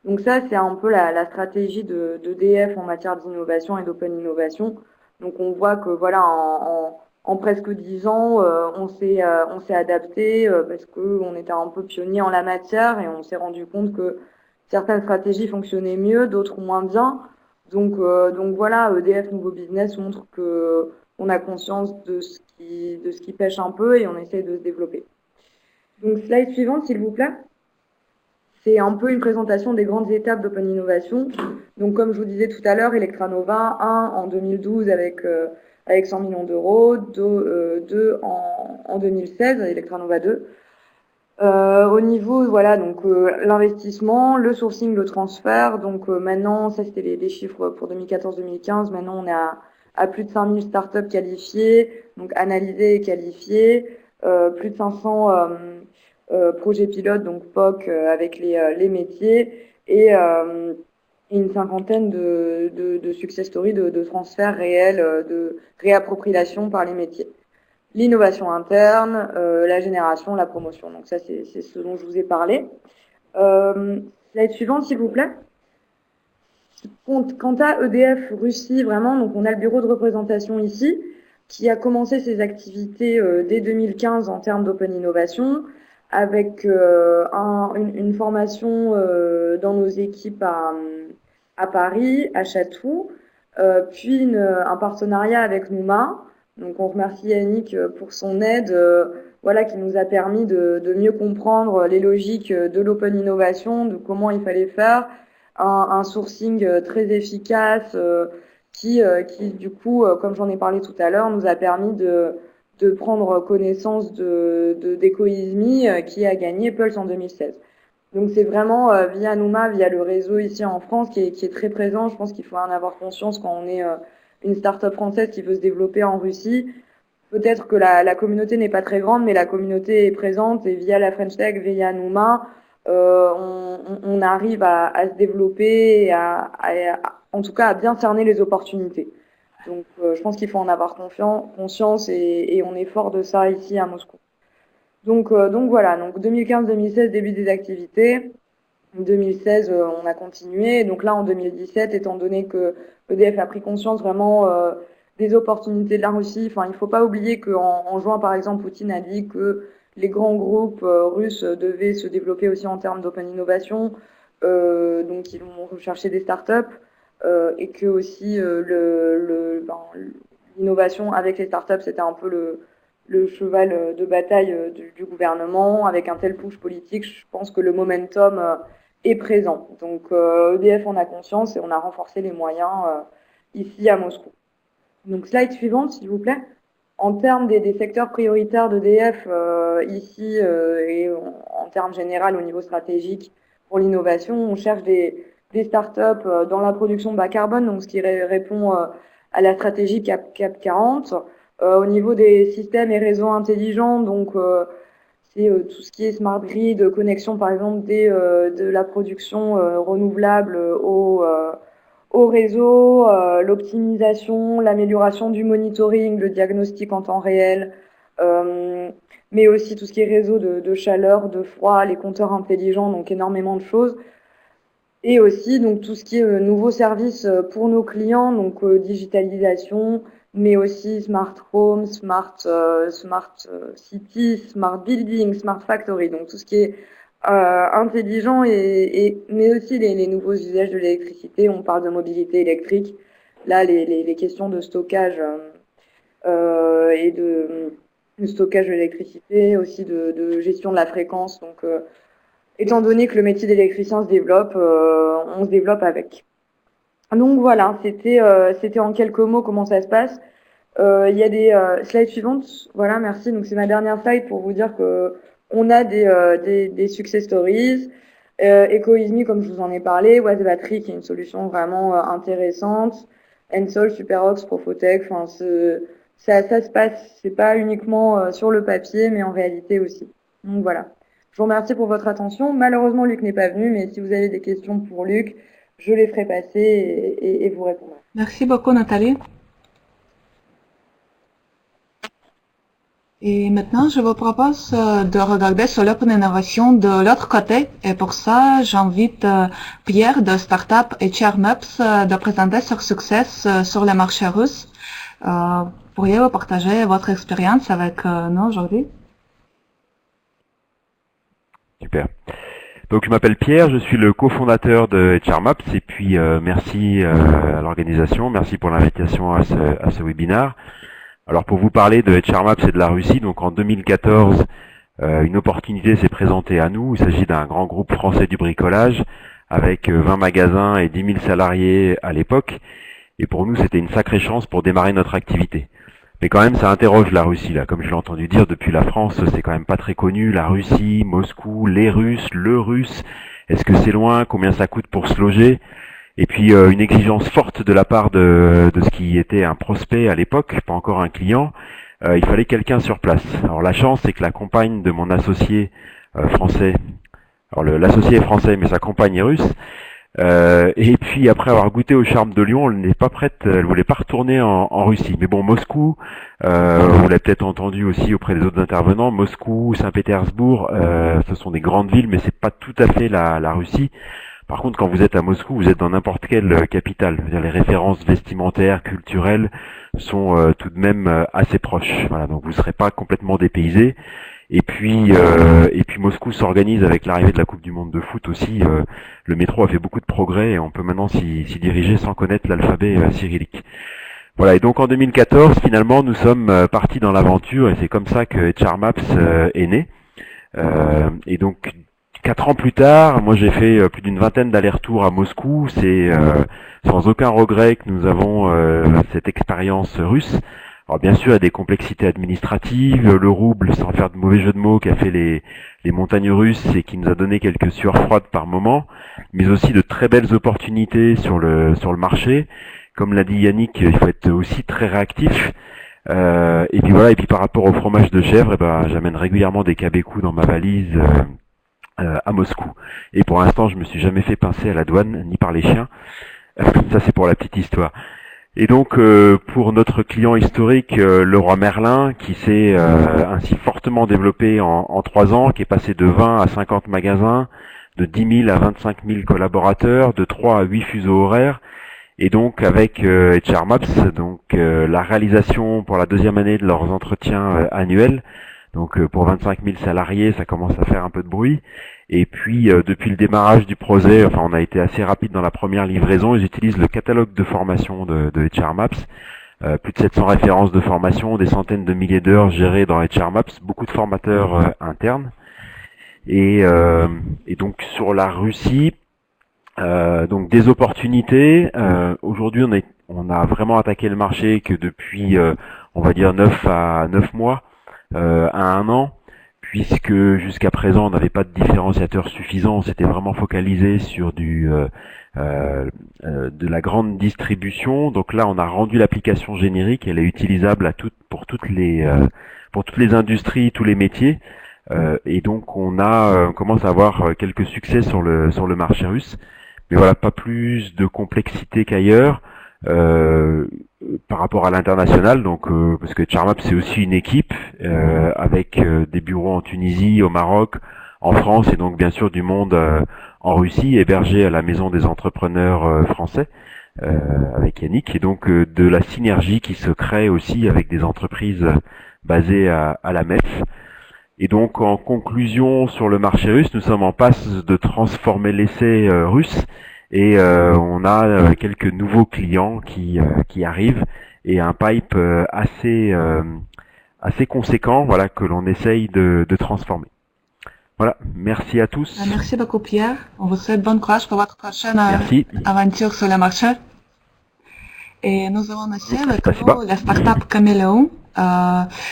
Donc ça, c'est un peu la stratégie d'EDF en matière d'innovation et d'open innovation. Donc on voit que voilà, en presque 10 ans, on s'est adapté parce qu'on était un peu pionnier en la matière et on s'est rendu compte que certaines stratégies fonctionnaient mieux, d'autres moins bien. Donc voilà, EDF Nouveau Business montre que on a conscience de ce qui pêche un peu et on essaie de se développer. Donc slide suivante, s'il vous plaît. C'est un peu une présentation des grandes étapes d'Open Innovation. Donc, comme je vous disais tout à l'heure, Electranova 1 en 2012 avec 100 millions d'euros, 2 en 2016, Electranova 2. Au niveau, voilà, donc l'investissement, le sourcing, le transfert. Donc maintenant, ça c'était les chiffres pour 2014-2015. Maintenant, on est à plus de 5000 startups qualifiées, donc analysées et qualifiées, plus de 500 projets pilotes, donc POC avec les métiers et une cinquantaine de success stories, de transferts réels, de réappropriation par les métiers. L'innovation interne, la génération, la promotion. Donc ça, c'est ce dont je vous ai parlé. Slide suivante, s'il vous plaît. Quant à EDF Russie, vraiment, donc on a le bureau de représentation ici, qui a commencé ses activités dès 2015 en termes d'open innovation, avec une formation dans nos équipes à Paris, à Chatou, puis un partenariat avec Nouma. Donc on remercie Yannick pour son aide, voilà, qui nous a permis de mieux comprendre les logiques de l'open innovation, de comment il fallait faire, un sourcing très efficace qui du coup, comme j'en ai parlé tout à l'heure, nous a permis de prendre connaissance d'Ecoisme qui a gagné Pulse en 2016. Donc c'est vraiment via Nouma, via le réseau ici en France qui est très présent. Je pense qu'il faut en avoir conscience quand on est une start-up française qui veut se développer en Russie. Peut-être que la communauté n'est pas très grande, mais la communauté est présente et via la French Tech, via Nouma, on arrive à se développer et en tout cas à bien cerner les opportunités. Donc je pense qu'il faut en avoir conscience et on est fort de ça ici à Moscou. Donc voilà, donc 2015-2016, début des activités. 2016, on a continué. Donc là, en 2017, étant donné que EDF a pris conscience vraiment des opportunités de la Russie, enfin, il ne faut pas oublier qu'en juin, par exemple, Poutine a dit que les grands groupes russes devaient se développer aussi en termes d'open innovation. Donc, ils vont rechercher des startups et que aussi l'innovation avec les startups, c'était un peu le cheval de bataille du gouvernement. Avec un tel push politique, je pense que le momentum est présent. Donc EDF en a conscience et on a renforcé les moyens ici à Moscou. Donc slide suivante, s'il vous plaît. En termes des secteurs prioritaires d'EDF ici et en termes général au niveau stratégique pour l'innovation, on cherche des startups dans la production bas carbone, donc ce qui répond à la stratégie CAP 40. Au niveau des systèmes et réseaux intelligents, donc c'est tout ce qui est smart grid, connexion par exemple de la production renouvelable au réseau, l'optimisation, l'amélioration du monitoring, le diagnostic en temps réel, mais aussi tout ce qui est réseau de chaleur, de froid, les compteurs intelligents, donc énormément de choses. Et aussi donc tout ce qui est nouveaux services pour nos clients, donc digitalisation, mais aussi smart home, smart city, smart building, smart factory, donc tout ce qui est intelligent mais aussi les nouveaux usages de l'électricité. On parle de mobilité électrique. Là, les questions de stockage et de stockage de l'électricité, aussi de gestion de la fréquence. Donc, étant donné que le métier d'électricien se développe, on se développe avec. Donc voilà, c'était en quelques mots comment ça se passe. Il y a des slides suivantes. Voilà, merci. Donc c'est ma dernière slide pour vous dire que on a des success stories. Ecoisme, comme je vous en ai parlé, Was Battery qui est une solution vraiment intéressante. Ensol, Superox, Profotech. Enfin, ça se passe. C'est pas uniquement sur le papier, mais en réalité aussi. Donc voilà. Je vous remercie pour votre attention. Malheureusement, Luc n'est pas venu, mais si vous avez des questions pour Luc, je les ferai passer et vous répondrai. Merci beaucoup, Nathalie. Et maintenant, je vous propose de regarder sur l'Open Innovation de l'autre côté. Et pour ça, j'invite Pierre de Startup HR Maps de présenter son succès sur le marché russe. Pourriez-vous partager votre expérience avec nous aujourd'hui? Super. Donc je m'appelle Pierre, je suis le cofondateur de HR Maps et puis merci à l'organisation, merci pour l'invitation à ce webinaire. Alors pour vous parler de HR Maps et de la Russie, donc en 2014, une opportunité s'est présentée à nous. Il s'agit d'un grand groupe français du bricolage avec 20 magasins et 10 000 salariés à l'époque. Et pour nous, c'était une sacrée chance pour démarrer notre activité. Mais quand même, ça interroge la Russie, là. Comme je l'ai entendu dire, depuis la France, c'est quand même pas très connu. La Russie, Moscou, les Russes, le Russe. Est-ce que c'est loin? Combien ça coûte pour se loger? Et puis une exigence forte de la part de ce qui était un prospect à l'époque, pas encore un client. Il fallait quelqu'un sur place. Alors la chance, c'est que la compagne de mon associé français, alors l'associé est français, mais sa compagne est russe. Et puis après avoir goûté au charme de Lyon, elle n'est pas prête, elle voulait pas retourner en Russie. Mais bon, Moscou, vous l'avez peut-être entendu aussi auprès des autres intervenants, Moscou, Saint-Pétersbourg, ce sont des grandes villes, mais c'est pas tout à fait la Russie. Par contre, quand vous êtes à Moscou, vous êtes dans n'importe quelle capitale. C'est-à-dire les références vestimentaires, culturelles sont tout de même assez proches. Voilà, donc vous ne serez pas complètement dépaysé. Et puis Moscou s'organise avec l'arrivée de la Coupe du Monde de foot aussi. Le métro a fait beaucoup de progrès et on peut maintenant s'y diriger sans connaître l'alphabet cyrillique. Voilà, et donc en 2014, finalement, nous sommes partis dans l'aventure et c'est comme ça que HR Maps est né. Et donc 4 ans plus tard, moi j'ai fait plus d'une vingtaine d'allers-retours à Moscou. C'est sans aucun regret que nous avons cette expérience russe. Alors bien sûr, il y a des complexités administratives, le rouble, sans faire de mauvais jeu de mots, qui a fait les montagnes russes et qui nous a donné quelques sueurs froides par moment, mais aussi de très belles opportunités sur le marché. Comme l'a dit Yannick, il faut être aussi très réactif. Et puis voilà, et puis par rapport au fromage de chèvre, j'amène régulièrement des cabécous dans ma valise à Moscou. Et pour l'instant, je me suis jamais fait pincer à la douane, ni par les chiens. Ça, c'est pour la petite histoire. Et donc, pour notre client historique, Leroy Merlin, qui s'est ainsi fortement développé en 3 ans, qui est passé de 20 à 50 magasins, de 10 000 à 25 000 collaborateurs, de 3 à 8 fuseaux horaires, et donc avec HR Maps, donc la réalisation pour la 2e année de leurs entretiens annuels. Donc pour 25 000 salariés, ça commence à faire un peu de bruit. Et puis depuis le démarrage du projet, enfin on a été assez rapide dans la première livraison. Ils utilisent le catalogue de formation de HR Maps. Plus de 700 références de formation, des centaines de milliers d'heures gérées dans HR Maps, beaucoup de formateurs internes. Et donc sur la Russie, donc des opportunités. Aujourd'hui on a vraiment attaqué le marché que depuis on va dire 9 mois. À 1 an, puisque jusqu'à présent on n'avait pas de différenciateur suffisant, on s'était vraiment focalisé sur de la grande distribution. Donc là on a rendu l'application générique, elle est utilisable pour toutes les industries, tous les métiers, et donc on commence à avoir quelques succès sur le marché russe. Mais voilà, pas plus de complexité qu'ailleurs. Par rapport à l'international, donc parce que HR Maps c'est aussi une équipe avec des bureaux en Tunisie, au Maroc, en France et donc bien sûr du monde en Russie, hébergé à la maison des entrepreneurs français avec Yannick, et donc de la synergie qui se crée aussi avec des entreprises basées à la MEF. Et donc en conclusion sur le marché russe, nous sommes en passe de transformer l'essai russe. Et on a quelques nouveaux clients qui arrivent et un pipe assez conséquent, voilà, que l'on essaye de transformer. Voilà, merci à tous. Merci beaucoup Pierre. On vous souhaite bon courage pour votre prochaine aventure sur le marché. Et nous avons aussi avec nous la startup Caméléon.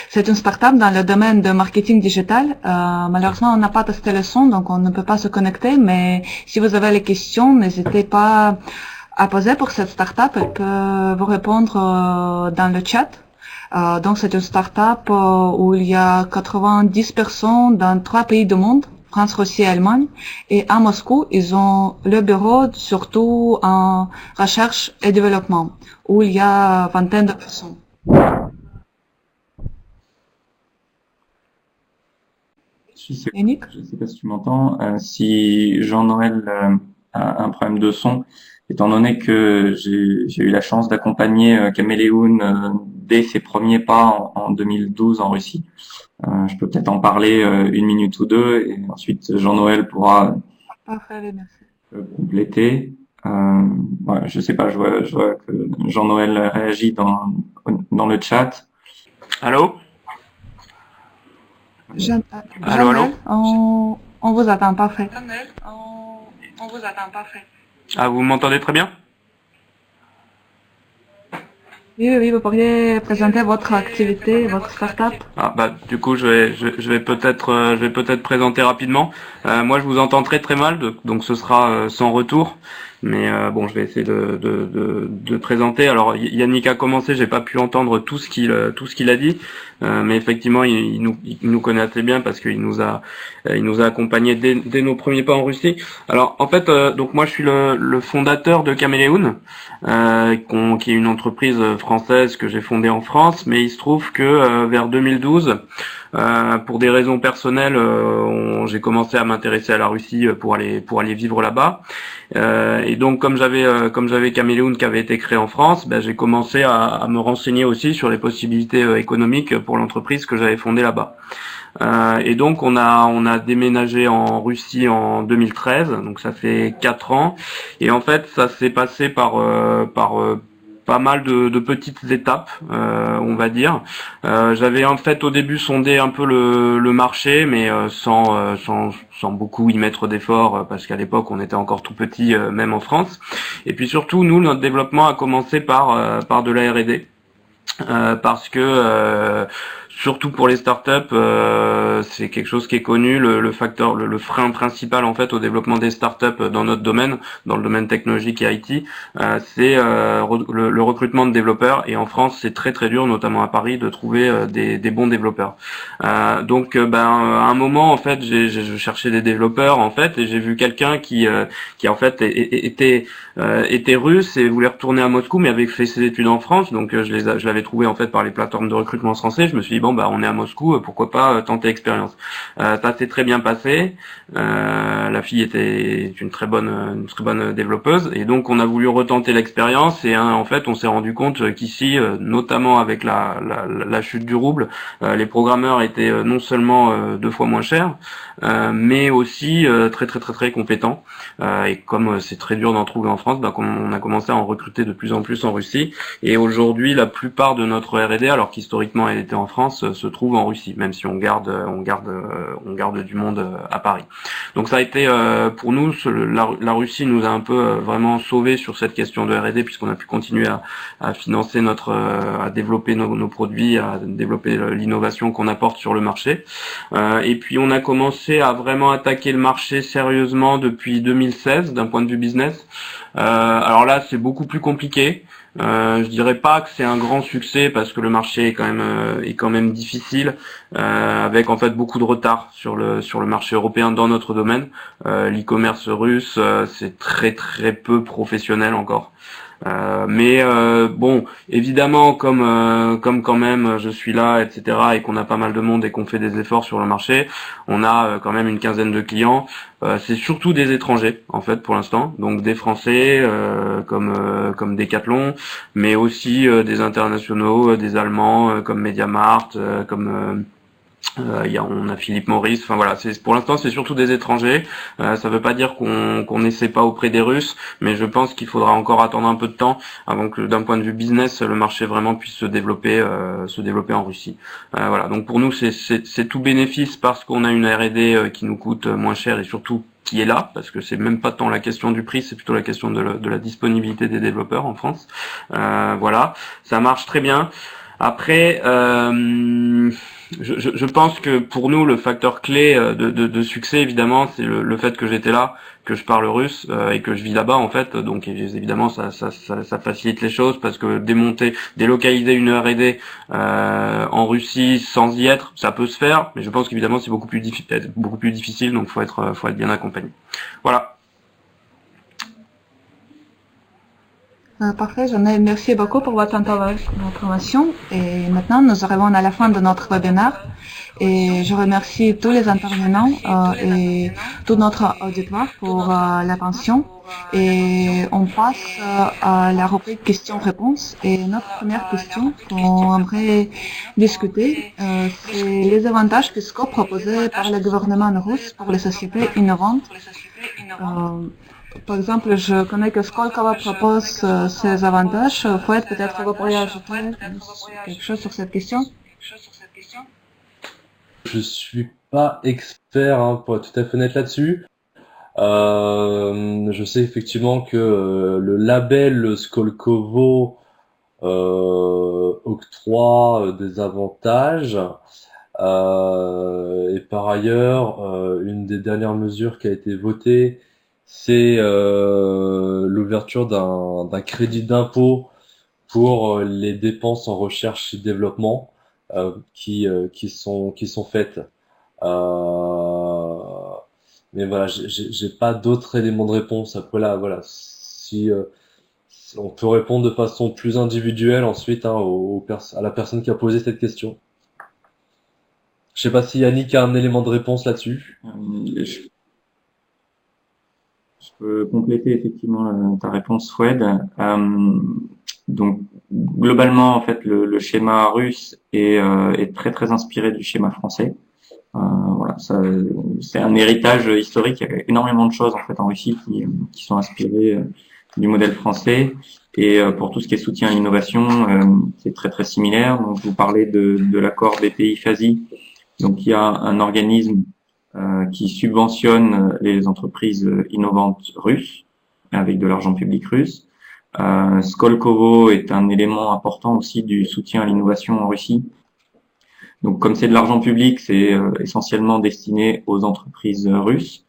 C'est une startup dans le domaine de marketing digital. Malheureusement, on n'a pas testé le son, donc on ne peut pas se connecter. Mais si vous avez des questions, n'hésitez pas à poser pour cette startup. Elle peut vous répondre dans le chat. Donc c'est une startup où il y a 90 personnes dans 3 pays du monde. France, Russie et Allemagne. Et à Moscou, ils ont le bureau surtout en recherche et développement, où il y a vingtaine de personnes. Yannick? Je sais pas si tu m'entends. Si Jean-Noël a un problème de son, étant donné que j'ai eu la chance d'accompagner Caméléon dès ses premiers pas en 2012 en Russie, je peux peut-être en parler une minute ou deux, et ensuite Jean-Noël pourra Parfait, merci. compléter. Ouais, je sais pas, je vois que Jean-Noël réagit dans le chat. Allô? Allô, allô? On vous attend, parfait. On vous attend, parfait. Ah, vous m'entendez très bien? Oui, vous pourriez présenter votre activité, votre startup. Ah, bah, du coup, je vais peut-être présenter rapidement. Moi, je vous entends très très mal, donc ce sera sans retour. Mais bon, je vais essayer de présenter. Alors, Yannick a commencé, j'ai pas pu entendre tout ce qu'il a dit, mais effectivement, il nous connaît assez bien parce qu'il nous a accompagnés dès nos premiers pas en Russie. Alors, en fait, donc moi, je suis le fondateur de Caméléon, qui est une entreprise française que j'ai fondée en France, mais il se trouve que vers 2012, pour des raisons personnelles, j'ai commencé à m'intéresser à la Russie pour aller vivre là-bas. Et donc comme j'avais Caméléon qui avait été créé en France, ben, j'ai commencé à me renseigner aussi sur les possibilités économiques pour l'entreprise que j'avais fondée là-bas. Et donc on a déménagé en Russie en 2013, donc ça fait 4 ans. Et en fait ça s'est passé par pas mal de petites étapes, on va dire. J'avais en fait au début sondé un peu le marché, mais sans beaucoup y mettre d'efforts, parce qu'à l'époque on était encore tout petit, même en France. Et puis surtout, nous, notre développement a commencé par de la R&D. Parce que surtout pour les startups, c'est quelque chose qui est connu. Le frein principal en fait au développement des startups dans notre domaine, dans le domaine technologique et IT, c'est le recrutement de développeurs. Et en France, c'est très très dur, notamment à Paris, de trouver des bons développeurs. Donc, à un moment en fait, je cherchais des développeurs en fait, et j'ai vu quelqu'un qui en fait était russe et voulait retourner à Moscou, mais avait fait ses études en France. Donc, je l'avais trouvé en fait par les plateformes de recrutement français. Je me suis dit bon bah on est à Moscou, pourquoi pas tenter l'expérience. Ça s'est très bien passé. La fille était une très bonne développeuse, et donc on a voulu retenter l'expérience. Et en fait on s'est rendu compte qu'ici, notamment avec la chute du rouble, les programmeurs étaient non seulement 2 fois moins chers, mais aussi très compétents. Et comme c'est très dur d'en trouver en France, on a commencé à en recruter de plus en plus en Russie. Et aujourd'hui, la plupart de notre R&D, alors qu'historiquement elle était en France, se trouve en Russie, même si on garde du monde à Paris. Donc ça a été pour nous, la Russie nous a un peu vraiment sauvés sur cette question de R&D, puisqu'on a pu continuer à financer à développer nos produits, à développer l'innovation qu'on apporte sur le marché. Et puis on a commencé à vraiment attaquer le marché sérieusement depuis 2016 d'un point de vue business. Alors là, c'est beaucoup plus compliqué. Je dirais pas que c'est un grand succès parce que le marché est quand même difficile, avec en fait beaucoup de retard sur le marché européen dans notre domaine. L'e-commerce russe, c'est très peu professionnel encore. Mais bon, évidemment, comme quand même je suis là, etc., et qu'on a pas mal de monde et qu'on fait des efforts sur le marché, on a quand même une quinzaine de clients. C'est surtout des étrangers en fait pour l'instant, donc des Français comme Decathlon, mais aussi des internationaux, des Allemands comme Mediamart, on a Philippe Maurice. Enfin voilà, pour l'instant c'est surtout des étrangers. Ça veut pas dire qu'on n'essaie pas auprès des Russes, mais je pense qu'il faudra encore attendre un peu de temps avant que d'un point de vue business le marché vraiment puisse se développer en Russie. Voilà, donc pour nous c'est tout bénéfice parce qu'on a une R&D qui nous coûte moins cher et surtout qui est là, parce que c'est même pas tant la question du prix, c'est plutôt la question de la disponibilité des développeurs en France. Voilà, ça marche très bien. Après je pense que pour nous, le facteur clé de succès, évidemment, c'est le fait que j'étais là, que je parle russe et que je vis là-bas, en fait. Donc, évidemment, ça facilite les choses parce que délocaliser une R&D en Russie sans y être, ça peut se faire, mais je pense qu'évidemment, c'est beaucoup plus difficile, donc faut être bien accompagné. Voilà. Parfait, merci beaucoup pour votre intervention. Et maintenant, nous arrivons à la fin de notre webinaire. Et je remercie tous les intervenants et tout notre auditoire pour l'attention. Et on passe à la rubrique questions-réponses. Et notre première question qu'on aimerait discuter, c'est les avantages fiscaux proposés par le gouvernement russe pour les sociétés innovantes. Par exemple, je connais que Skolkovo propose ces avantages. Fouad, peut-être vous pourriez ajouter quelque chose sur cette question? Je suis pas expert, hein, pour être tout à fait honnête là-dessus. Je sais effectivement que le label Skolkovo octroie des avantages. Et par ailleurs, une des dernières mesures qui a été votée, c'est l'ouverture d'un crédit d'impôt pour les dépenses en recherche et développement qui sont faites. Mais voilà, j'ai pas d'autres éléments de réponse. Après là, voilà, si on peut répondre de façon plus individuelle ensuite, hein, à la personne qui a posé cette question. Je sais pas si Yannick a un élément de réponse là-dessus. Je peux compléter effectivement ta réponse, Fouad. Donc globalement, en fait, le schéma russe est très très inspiré du schéma français. Voilà, c'est un héritage historique. Il y a énormément de choses en fait en Russie qui sont inspirées du modèle français. Et pour tout ce qui est soutien à l'innovation, c'est très très similaire. Donc vous parlez de l'accord BPI-FASI. Donc il y a un organisme qui subventionne les entreprises innovantes russes avec de l'argent public russe. Skolkovo est un élément important aussi du soutien à l'innovation en Russie. Donc comme c'est de l'argent public, c'est essentiellement destiné aux entreprises russes.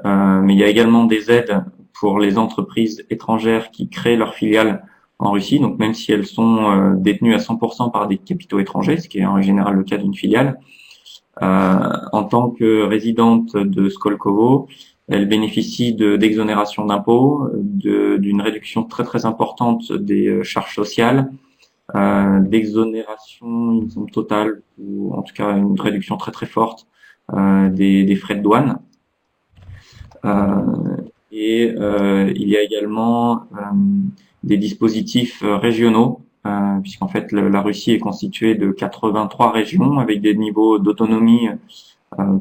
Mais il y a également des aides pour les entreprises étrangères qui créent leurs filiales en Russie. Donc même si elles sont détenues à 100% par des capitaux étrangers, ce qui est en général le cas d'une filiale, en tant que résidente de Skolkovo, elle bénéficie d'exonération d'impôts, d'une réduction très très importante des charges sociales, d'exonération, il me semble, totale, ou en tout cas une réduction très très forte des frais de douane. Il y a également des dispositifs régionaux, puisqu'en fait la Russie est constituée de 83 régions avec des niveaux d'autonomie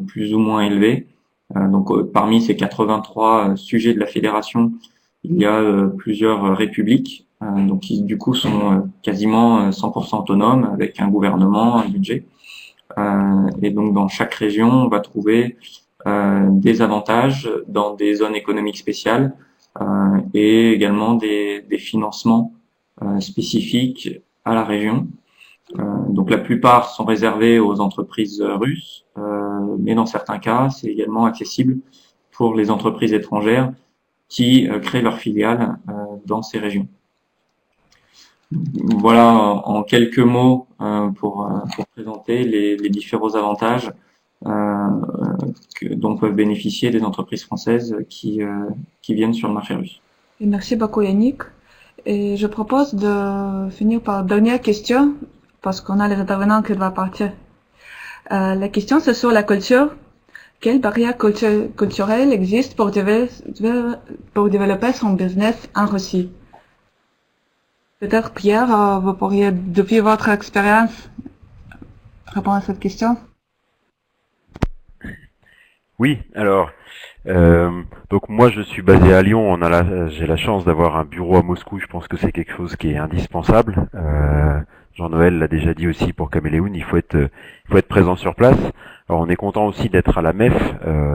plus ou moins élevés. Donc parmi ces 83 sujets de la fédération, il y a plusieurs républiques, donc qui du coup sont quasiment 100% autonomes avec un gouvernement, un budget. Et donc dans chaque région, on va trouver des avantages dans des zones économiques spéciales et également des financements spécifiques à la région. Donc la plupart sont réservés aux entreprises russes, mais dans certains cas, c'est également accessible pour les entreprises étrangères qui créent leurs filiales dans ces régions. Voilà en quelques mots pour présenter les différents avantages dont peuvent bénéficier des entreprises françaises qui viennent sur le marché russe. Et merci beaucoup Yannick. Et je propose de finir par une dernière question, parce qu'on a les intervenants qui doivent partir. La question, c'est sur la culture. Quelles barrières culturelles existent pour développer son business en Russie? Peut-être Pierre, vous pourriez, depuis votre expérience, répondre à cette question? Oui, alors, donc moi je suis basé à Lyon, j'ai la chance d'avoir un bureau à Moscou, je pense que c'est quelque chose qui est indispensable. Jean-Noël l'a déjà dit aussi pour Caméléon, il faut être présent sur place. Alors on est content aussi d'être à la MEF,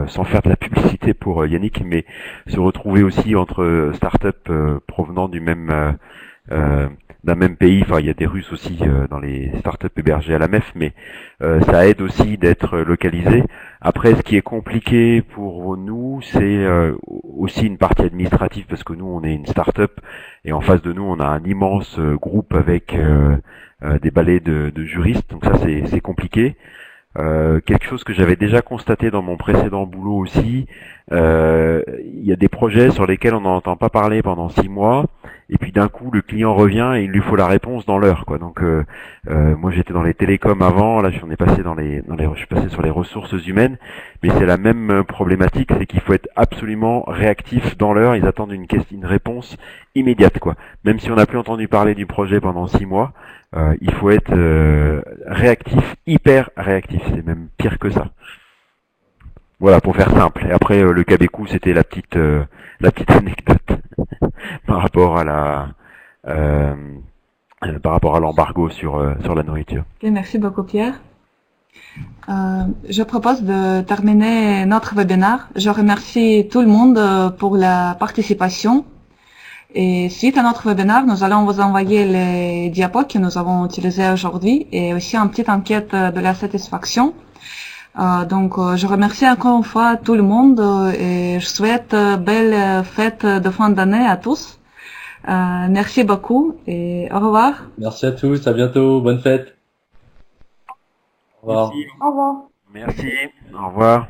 sans faire de la publicité pour Yannick, mais se retrouver aussi entre startups provenant du même d'un même pays. Enfin, il y a des Russes aussi dans les startups hébergées à la MEF, mais ça aide aussi d'être localisé. Après, ce qui est compliqué pour nous, c'est aussi une partie administrative, parce que nous, on est une startup et en face de nous, on a un immense groupe avec des balais de juristes. Donc ça, c'est compliqué. Quelque chose que j'avais déjà constaté dans mon précédent boulot aussi, il y a des projets sur lesquels on n'entend pas parler pendant 6 mois, et puis d'un coup le client revient et il lui faut la réponse dans l'heure, quoi. Donc moi j'étais dans les télécoms avant, là je suis passé je suis passé sur les ressources humaines, mais c'est la même problématique, c'est qu'il faut être absolument réactif dans l'heure. Ils attendent une réponse immédiate, quoi. Même si on n'a plus entendu parler du projet pendant 6 mois. Il faut être réactif, hyper réactif. C'est même pire que ça. Voilà, pour faire simple. Et après, le Cabécou, c'était la petite anecdote par rapport à par rapport à l'embargo sur la nourriture. Ok, merci beaucoup Pierre. Je propose de terminer notre webinaire. Je remercie tout le monde pour la participation. Et suite à notre webinaire, nous allons vous envoyer les diapos que nous avons utilisés aujourd'hui et aussi une petite enquête de la satisfaction. Donc, je remercie encore une fois tout le monde et je souhaite belle fête de fin d'année à tous. Merci beaucoup et au revoir. Merci à tous, à bientôt, bonne fête. Au revoir. Merci. Au revoir. Merci. Au revoir.